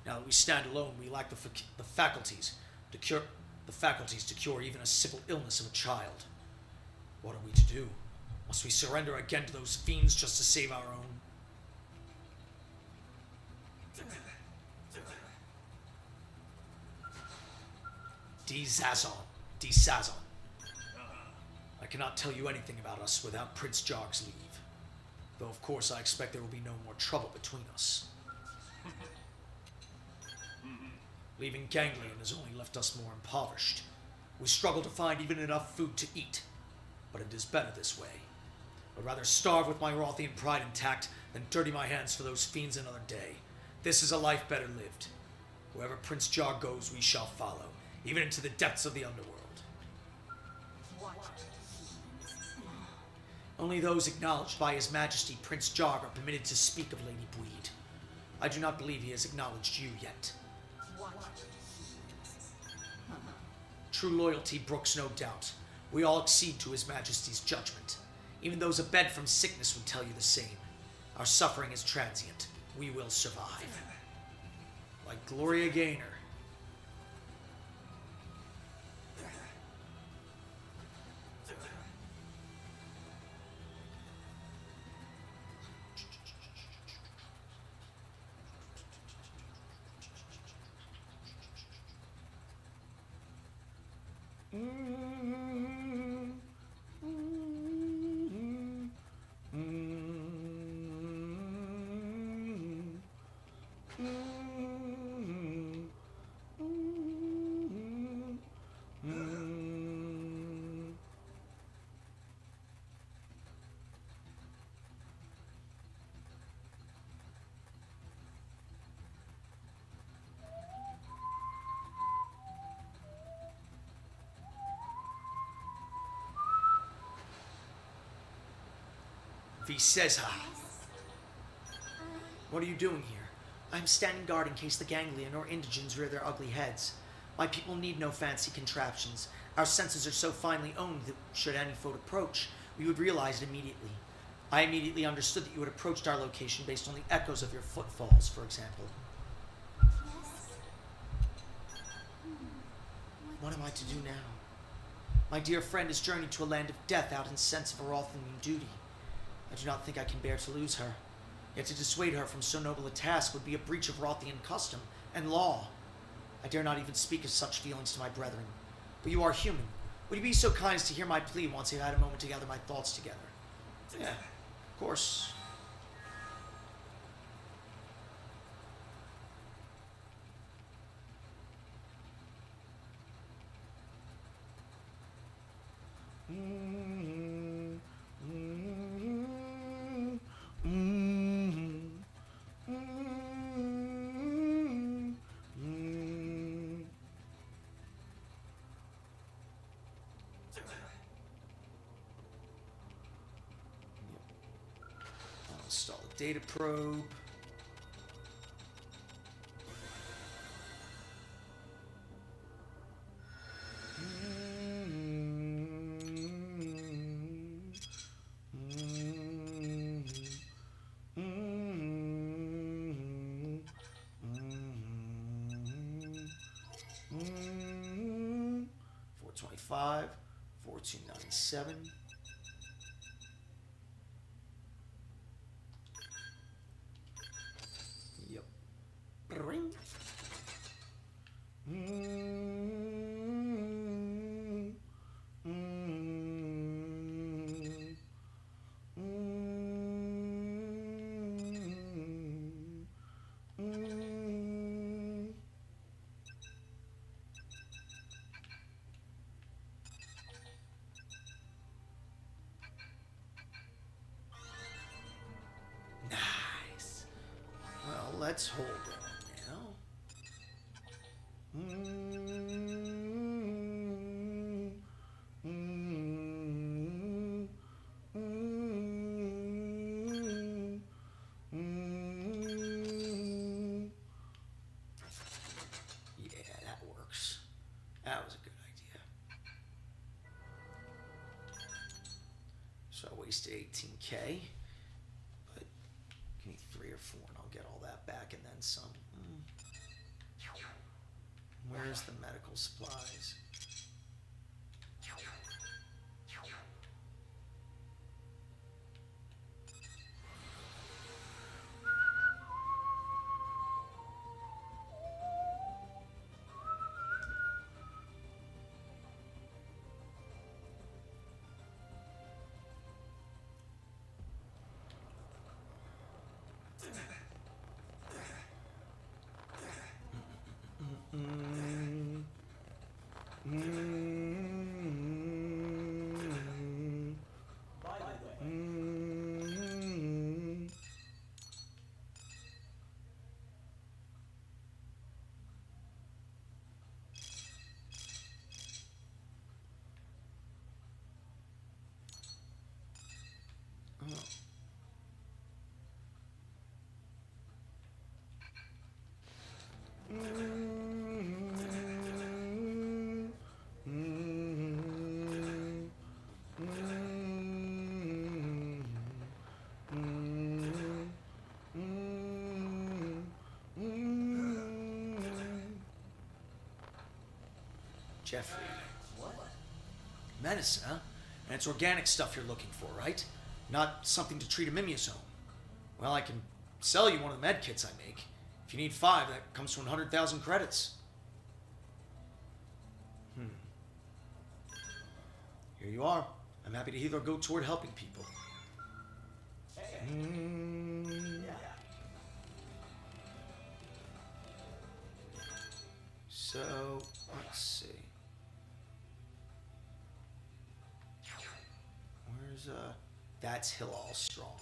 Speaker 1: Now that we stand alone, we lack the faculties to cure even a simple illness of a child. What are we to do? Must we surrender again to those fiends just to save our own? Desazon. I cannot tell you anything about us without Prince Jarg's leave. Though of course I expect there will be no more trouble between us. Leaving Ganglion has only left us more impoverished. We struggle to find even enough food to eat. But it is better this way. I'd rather starve with my Rothian pride intact than dirty my hands for those fiends another day. This is a life better lived. Wherever Prince Jarg goes, we shall follow, even into the depths of the underworld. Only those acknowledged by His Majesty Prince Jarg are permitted to speak of Lady Bweed. I do not believe he has acknowledged you yet. True loyalty brooks no doubt. We all accede to His Majesty's judgment. Even those abed from sickness would tell you the same. Our suffering is transient. We will survive. Like Gloria Gaynor. Viseza. What are you doing here? I'm standing guard in case the Ganglion or Indigens rear their ugly heads. My people need no fancy contraptions. Our senses are so finely owned that should any foe approach, we would realize it immediately. I immediately understood that you had approached our location based on the echoes of your footfalls, for example. What am I to do now? My dear friend has journeyed to a land of death out in sense of a Rothian duty. I do not think I can bear to lose her. Yet to dissuade her from so noble a task would be a breach of Rothian custom and law. I dare not even speak of such feelings to my brethren. But you are human. Would you be so kind as to hear my plea once I've had a moment to gather my thoughts together? Yeah, of course. Install a data probe. $425, $4297. Yep. Ring. Nice. Well, let's hold on now. Yeah, that works. That was a good idea. So I wasted 18K, but give me 3 or 4 and I'll get all that back and then some. Where's the medical supplies? Jeffrey. What? Medicine, huh? And it's organic stuff you're looking for, right? Not something to treat a mimiosome. Well, I can sell you one of the med kits I make. If you need 5, that comes to 100,000 credits. Here you are. I'm happy to either go toward helping people. So, let's see. Where's, that's Hillall Stronghold.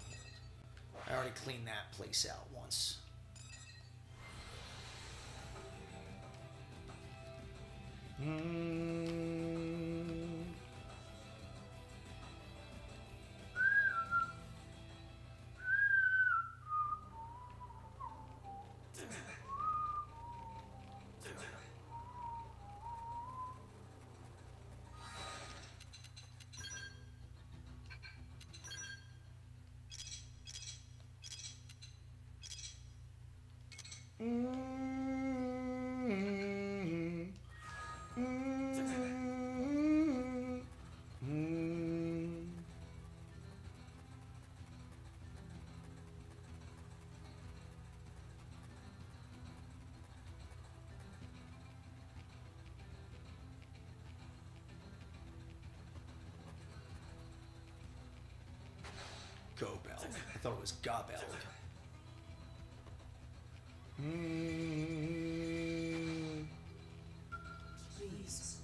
Speaker 1: I already cleaned that place out once. Gobel. I thought it was Gobel.
Speaker 6: Please.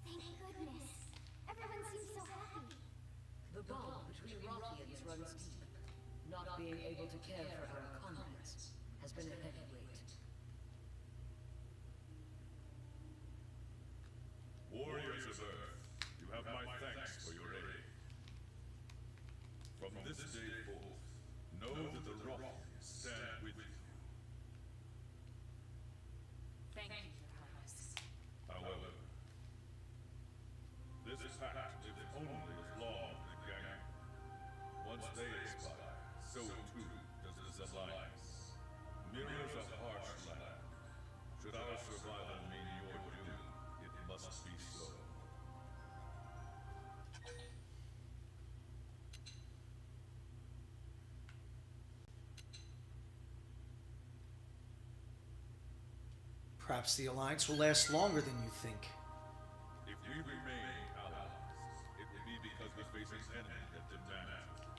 Speaker 2: Thank goodness. Everyone seems so happy.
Speaker 6: The bond between ruffians runs deep. being able to care for our comrades has been a heavy weight.
Speaker 4: Warriors of Earth, you have my thanks for your aid. From this day forth, know that the Rothians stand with you.
Speaker 3: Thank you, Your Highness.
Speaker 4: However, this pact lives only as long as the gang. Once they expire, so too does this alliance. Mirrors a harsh land. Should our survival mean your doom, it must be so.
Speaker 1: Perhaps the alliance will last longer than you think.
Speaker 4: If we remain allies, it will be because we face an enemy that demands it.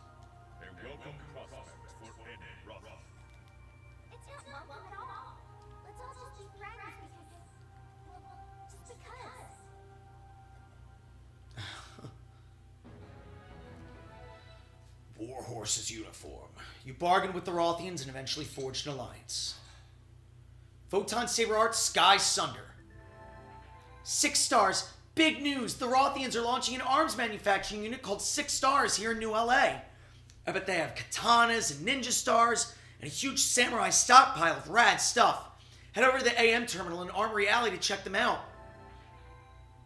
Speaker 4: A welcome prospect for any Rothian.
Speaker 2: It's not welcome at all. Let's all just be friends because... Well, just because.
Speaker 1: Warhorse's uniform. You bargained with the Rothians and eventually forged an alliance. Photon Saber Arts Sky Sunder. 6 stars. Big news. The Rothians are launching an arms manufacturing unit called 6 Stars here in New LA. I bet they have katanas and ninja stars and a huge samurai stockpile of rad stuff. Head over to the AM terminal in Armory Alley to check them out.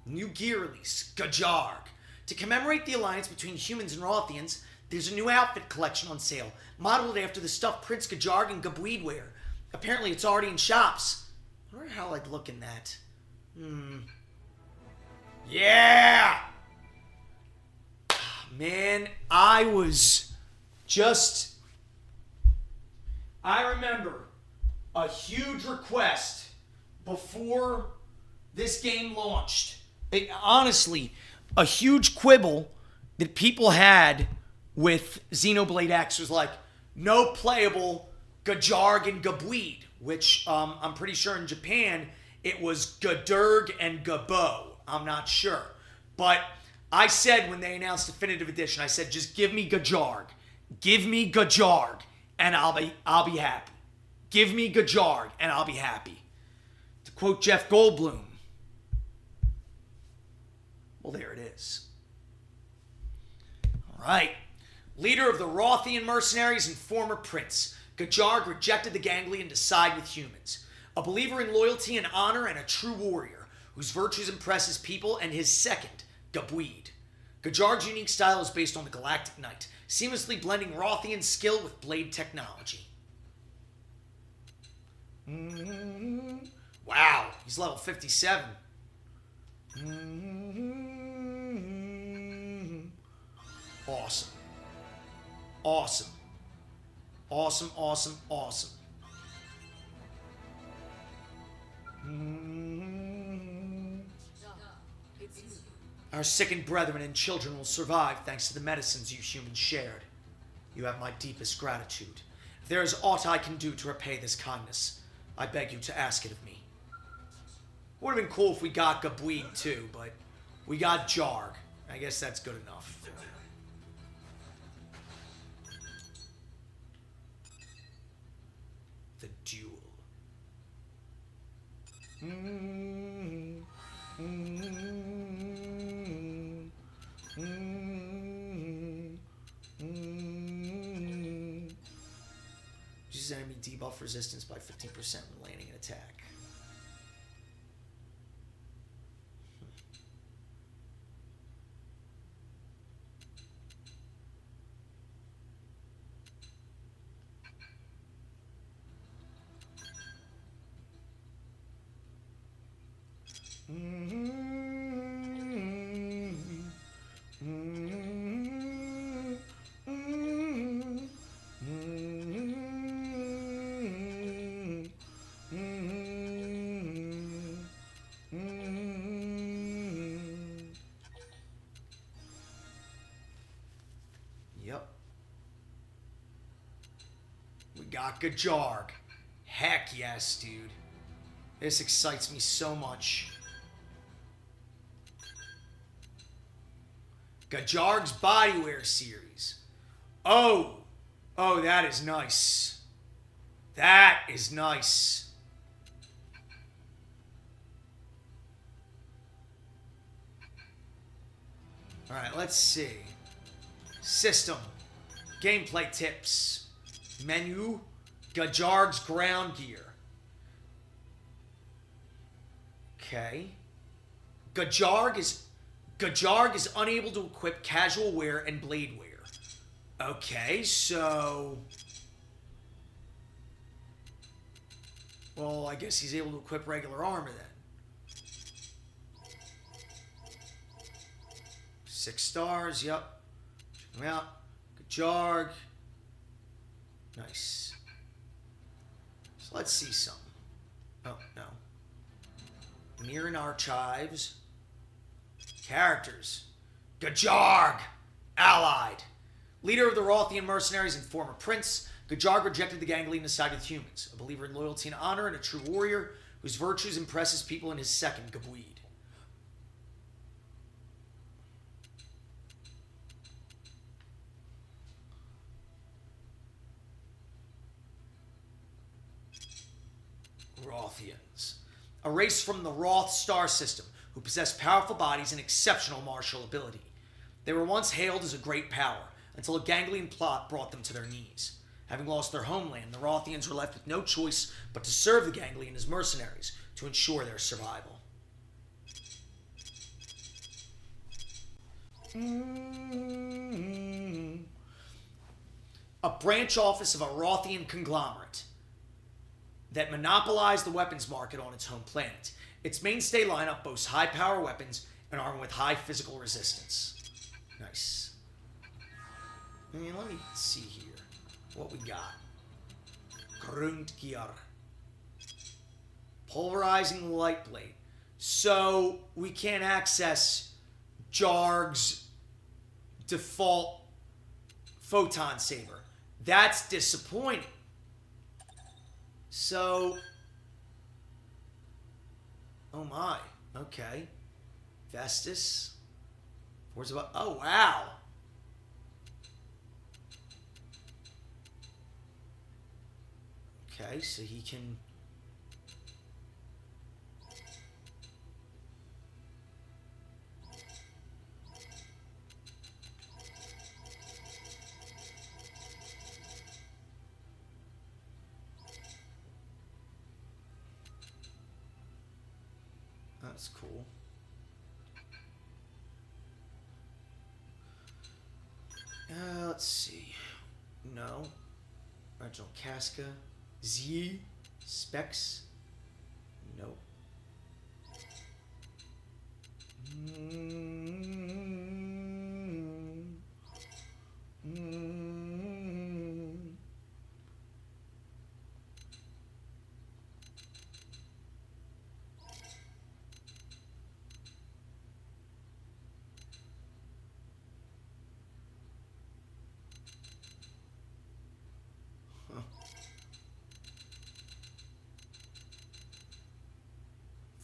Speaker 1: New gear release. Gajarg. To commemorate the alliance between humans and Rothians, there's a new outfit collection on sale, modeled after the stuff Prince Gajarg and Gabweed wear. Apparently it's already in shops. I wonder how I'd look in that. Yeah! Man, I remember a huge request before this game launched. Honestly, a huge quibble that people had with Xenoblade X was like, no playable Gajarg and Gabweed, which I'm pretty sure in Japan it was Gadurg and Gabo. I'm not sure. But I said when they announced Definitive Edition, I said, just give me Gajarg. Give me Gajarg and I'll be happy. Give me Gajarg and I'll be happy. To quote Jeff Goldblum. Well, there it is. All right. Leader of the Rothian mercenaries and former prince, Gajarg rejected the Ganglion to side with humans. A believer in loyalty and honor and a true warrior, whose virtues impress his people and his second, Gabweed. Gajarg's unique style is based on the Galactic Knight, seamlessly blending Rothian skill with blade technology. Wow, he's level 57. Awesome. Awesome. Awesome, awesome, awesome.
Speaker 6: It's you.
Speaker 1: Our sickened brethren and children will survive thanks to the medicines you humans shared. You have my deepest gratitude. If there is aught I can do to repay this kindness, I beg you to ask it of me. Would have been cool if we got Gabweed too, but we got Jarg. I guess that's good enough. The duel. Uses enemy debuff resistance by 15% when landing an attack. Yep. We got Gajarg. Heck yes, dude. This excites me so much. Gajarg's Bodywear series. Oh, Oh, that is nice. That is nice. Alright, let's see. System. Gameplay tips. Menu. Gajarg's ground gear. Okay. Gajarg is unable to equip casual wear and blade wear. Okay, so... Well, I guess he's able to equip regular armor then. 6 stars, yep. Check him out. Gajarg. Nice. So let's see something. Oh, no. Mirror and Archives. Characters. Gajarg! Allied. Leader of the Rothian mercenaries and former prince, Gajarg rejected the Ganglion and sided with humans. A believer in loyalty and honor and a true warrior whose virtues impress his people in his second Gabuid. Rothians. A race from the Roth star system who possess powerful bodies and exceptional martial ability. They were once hailed as a great power, until a Ganglion plot brought them to their knees. Having lost their homeland, the Rothians were left with no choice but to serve the Ganglion as mercenaries to ensure their survival. A branch office of a Rothian conglomerate that monopolized the weapons market on its home planet. Its mainstay lineup boasts high-power weapons and armed with high physical resistance. Nice. Let me see here what we got. Grundgear. Pulverizing light blade. So we can't access Jarg's default photon saber. That's disappointing. So, oh my, okay. Vestus. Where's about? Oh wow. Okay, so he can. That's cool. Let's see. No. Original Casca. Z. Specs. Nope.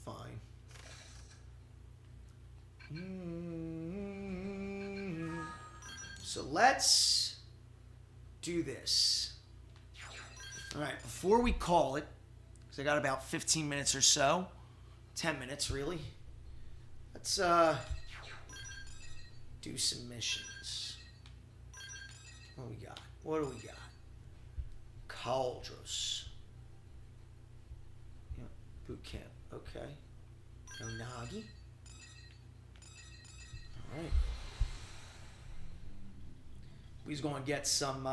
Speaker 1: Fine. So let's do this. All right, before we call it, because I got about 15 minutes or so, 10 minutes really. Let's do some missions. What do we got? What do we got? Cauldros. Yeah, boot camp. Okay. Onagi. All right. He's going to get some.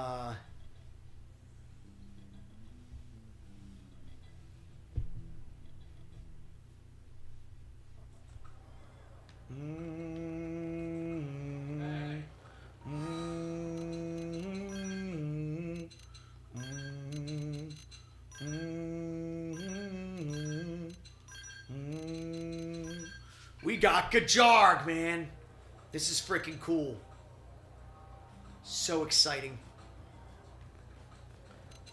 Speaker 1: We got Gajarg, man. This is freaking cool. So exciting.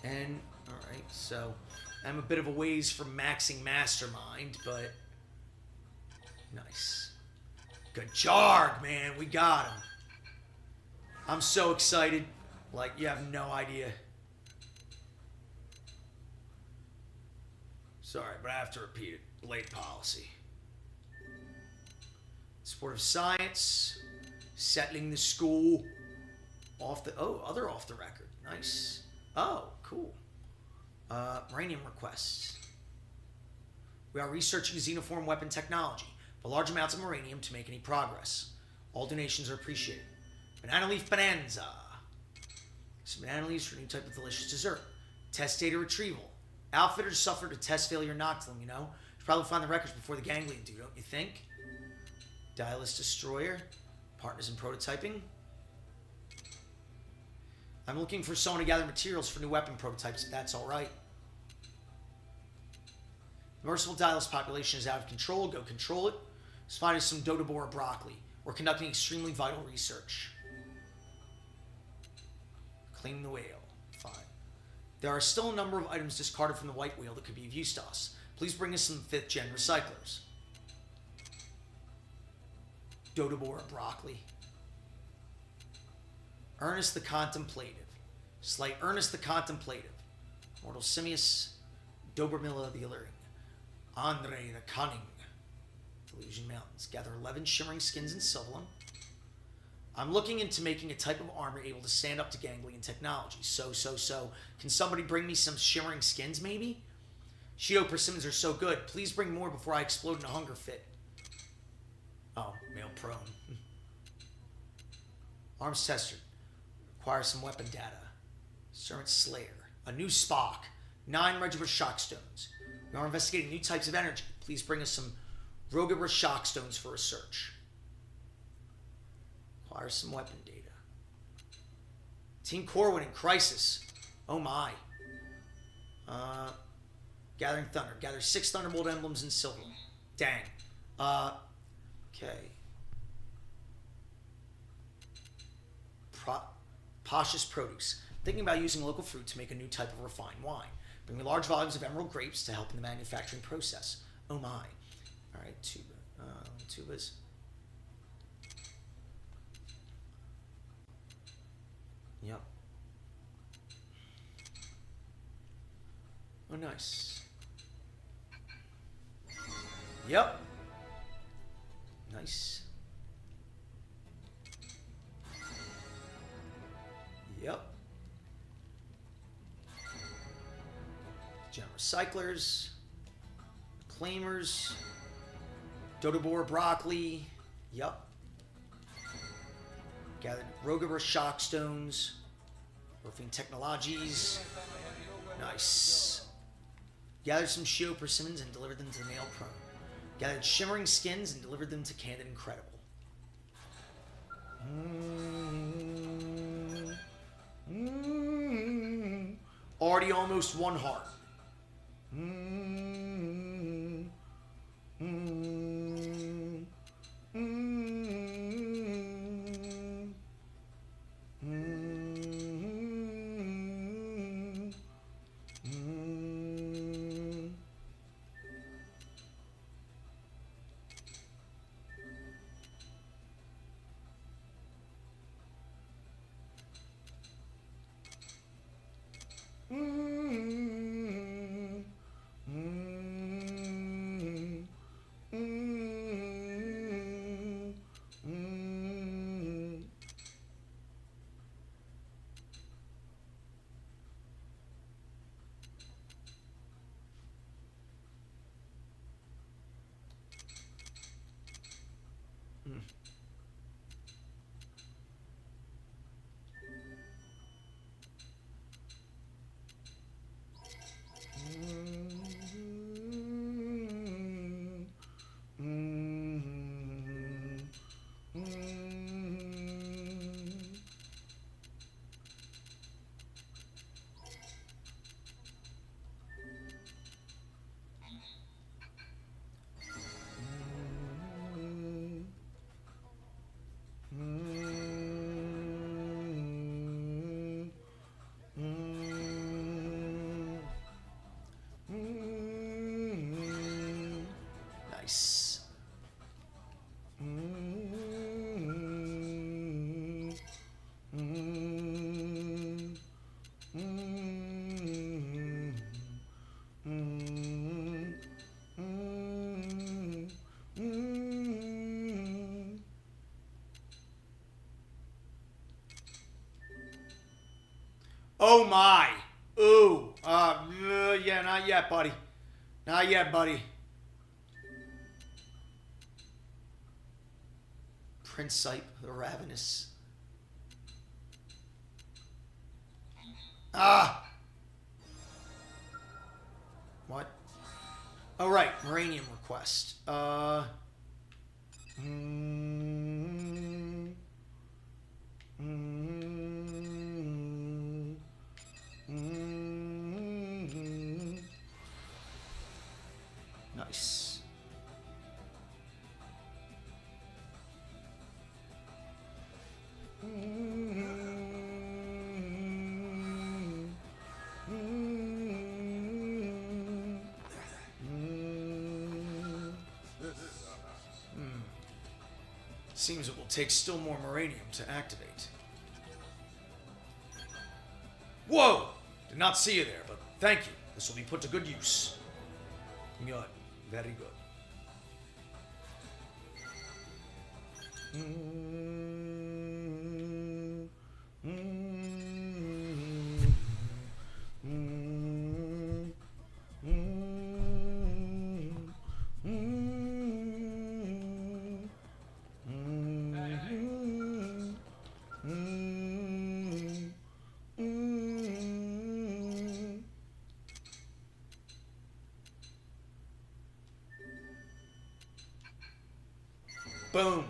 Speaker 1: And, alright, so I'm a bit of a ways from maxing Mastermind, but nice. Gajarg, man, we got him. I'm so excited. Like, you have no idea. Sorry, but I have to repeat it. Blade policy. Support of science. Settling the school. Other off the record. Nice. Oh, cool. Uranium requests. We are researching xenoform weapon technology, but large amounts of uranium to make any progress. All donations are appreciated. Banana leaf bonanza. Some banana leaves for a new type of delicious dessert. Test data retrieval. Outfitters suffered a test failure knocked them, you know? Should probably find the records before the ganglion do, don't you think? Dialist destroyer. Partners in prototyping. I'm looking for someone to gather materials for new weapon prototypes, if that's alright. The merciful Dialist population is out of control. Go control it. Let's find us some Dodobora broccoli. We're conducting extremely vital research. Claim the whale. Fine. There are still a number of items discarded from the white whale that could be of use to us. Please bring us some 5th gen recyclers. Dodobora broccoli. Ernest the Contemplative. Slay Ernest the Contemplative. Mortal Simius. Dobromilla the Alluring. Andre the Cunning. Delusion Mountains. Gather 11 shimmering skins in Sylvalum. I'm looking into making a type of armor able to stand up to ganglion technology. So. Can somebody bring me some shimmering skins, maybe? Shido persimmons are so good. Please bring more before I explode in a hunger fit. Oh, male prone. Arms tester. Requires some weapon data. Servant Slayer. A new Spock. 9 Regibra shock stones. We are investigating new types of energy. Please bring us some Rogibra shock stones for research. Acquire some weapon data. Team Corwin in crisis. Oh my. Gathering Thunder. Gather 6 Thunderbolt emblems in silver. Dang. Okay. Pasha's produce. Thinking about using local fruit to make a new type of refined wine. Bring me large volumes of emerald grapes to help in the manufacturing process. Oh my. Alright, tuba. Tubas. Yep. Oh, nice. Yep. Nice. Yep. Gem recyclers. Claimers. Dodobora broccoli. Yep. Gathered Rogibra shock stones. Morphine technologies. Nice. Gathered some Shio persimmons and delivered them to the male prone. Gathered shimmering skins and delivered them to Candid Incredible. Already almost 1 heart. Oh my. Ooh. Yeah, not yet, buddy. Not yet, buddy. Prince Sipe, the Ravenous. Ah! What? Oh, right. Moranium request. Nice. Seems it will take still more moranium to activate. Whoa! Did not see you there, but thank you. This will be put to good use. Good. Very good. Boom.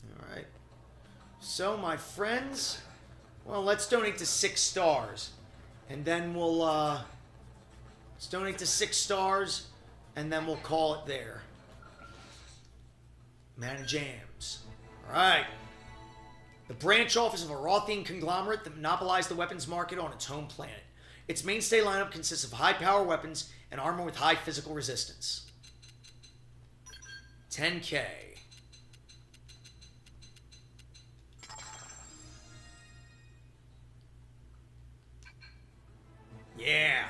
Speaker 1: All right. So, my friends, well, let's donate to 6 stars. And then we'll, let's donate to 6 stars, and then we'll call it there. Man of Jams. All right. The branch office of a Rothian conglomerate that monopolized the weapons market on its home planet. Its mainstay lineup consists of high-power weapons and armor with high physical resistance. 10K. Yeah.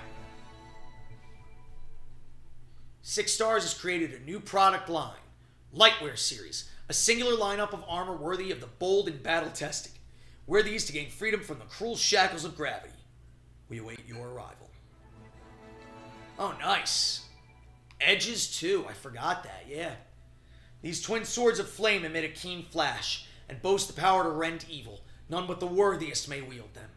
Speaker 1: 6 Stars has created a new product line, Lightwear Series, a singular lineup of armor worthy of the bold and battle-tested. Wear these to gain freedom from the cruel shackles of gravity. We await your arrival. Oh, nice. Edges, too. I forgot that, yeah. These twin swords of flame emit a keen flash and boast the power to rend evil. None but the worthiest may wield them.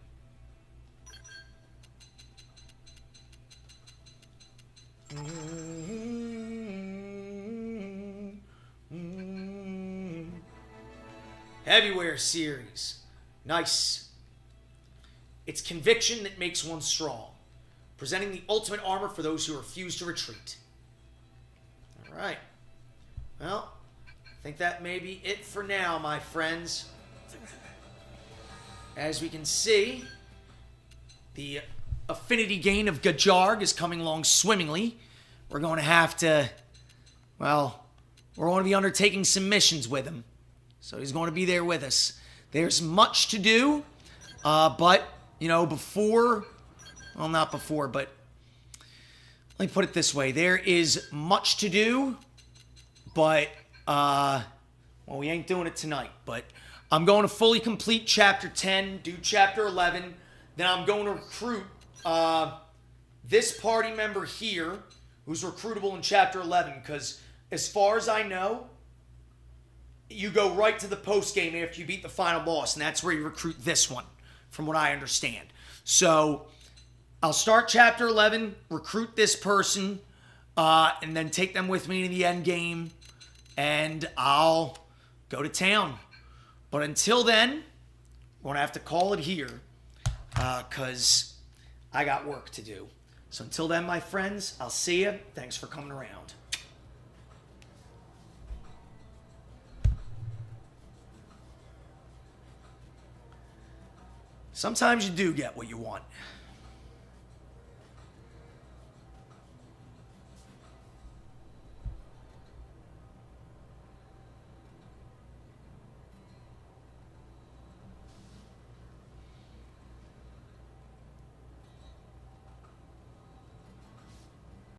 Speaker 1: Heavyware Series. Nice. It's conviction that makes one strong, presenting the ultimate armor for those who refuse to retreat. All right. Well, I think that may be it for now, my friends. As we can see, the affinity gain of Gajarg is coming along swimmingly. We're going to have to, well, we're going to be undertaking some missions with him. So he's going to be there with us. There's much to do, but, you know, before, well, not before, but let me put it this way. There is much to do, but, well, we ain't doing it tonight, but I'm going to fully complete Chapter 10, do Chapter 11, then I'm going to recruit this party member here, who's recruitable in Chapter 11, because as far as I know, you go right to the post-game after you beat the final boss, and that's where you recruit this one, from what I understand. So, I'll start Chapter 11, recruit this person, and then take them with me to the end game, and I'll go to town. But until then, we're going to have to call it here, because I got work to do. So until then, my friends, I'll see you. Thanks for coming around. Sometimes you do get what you want.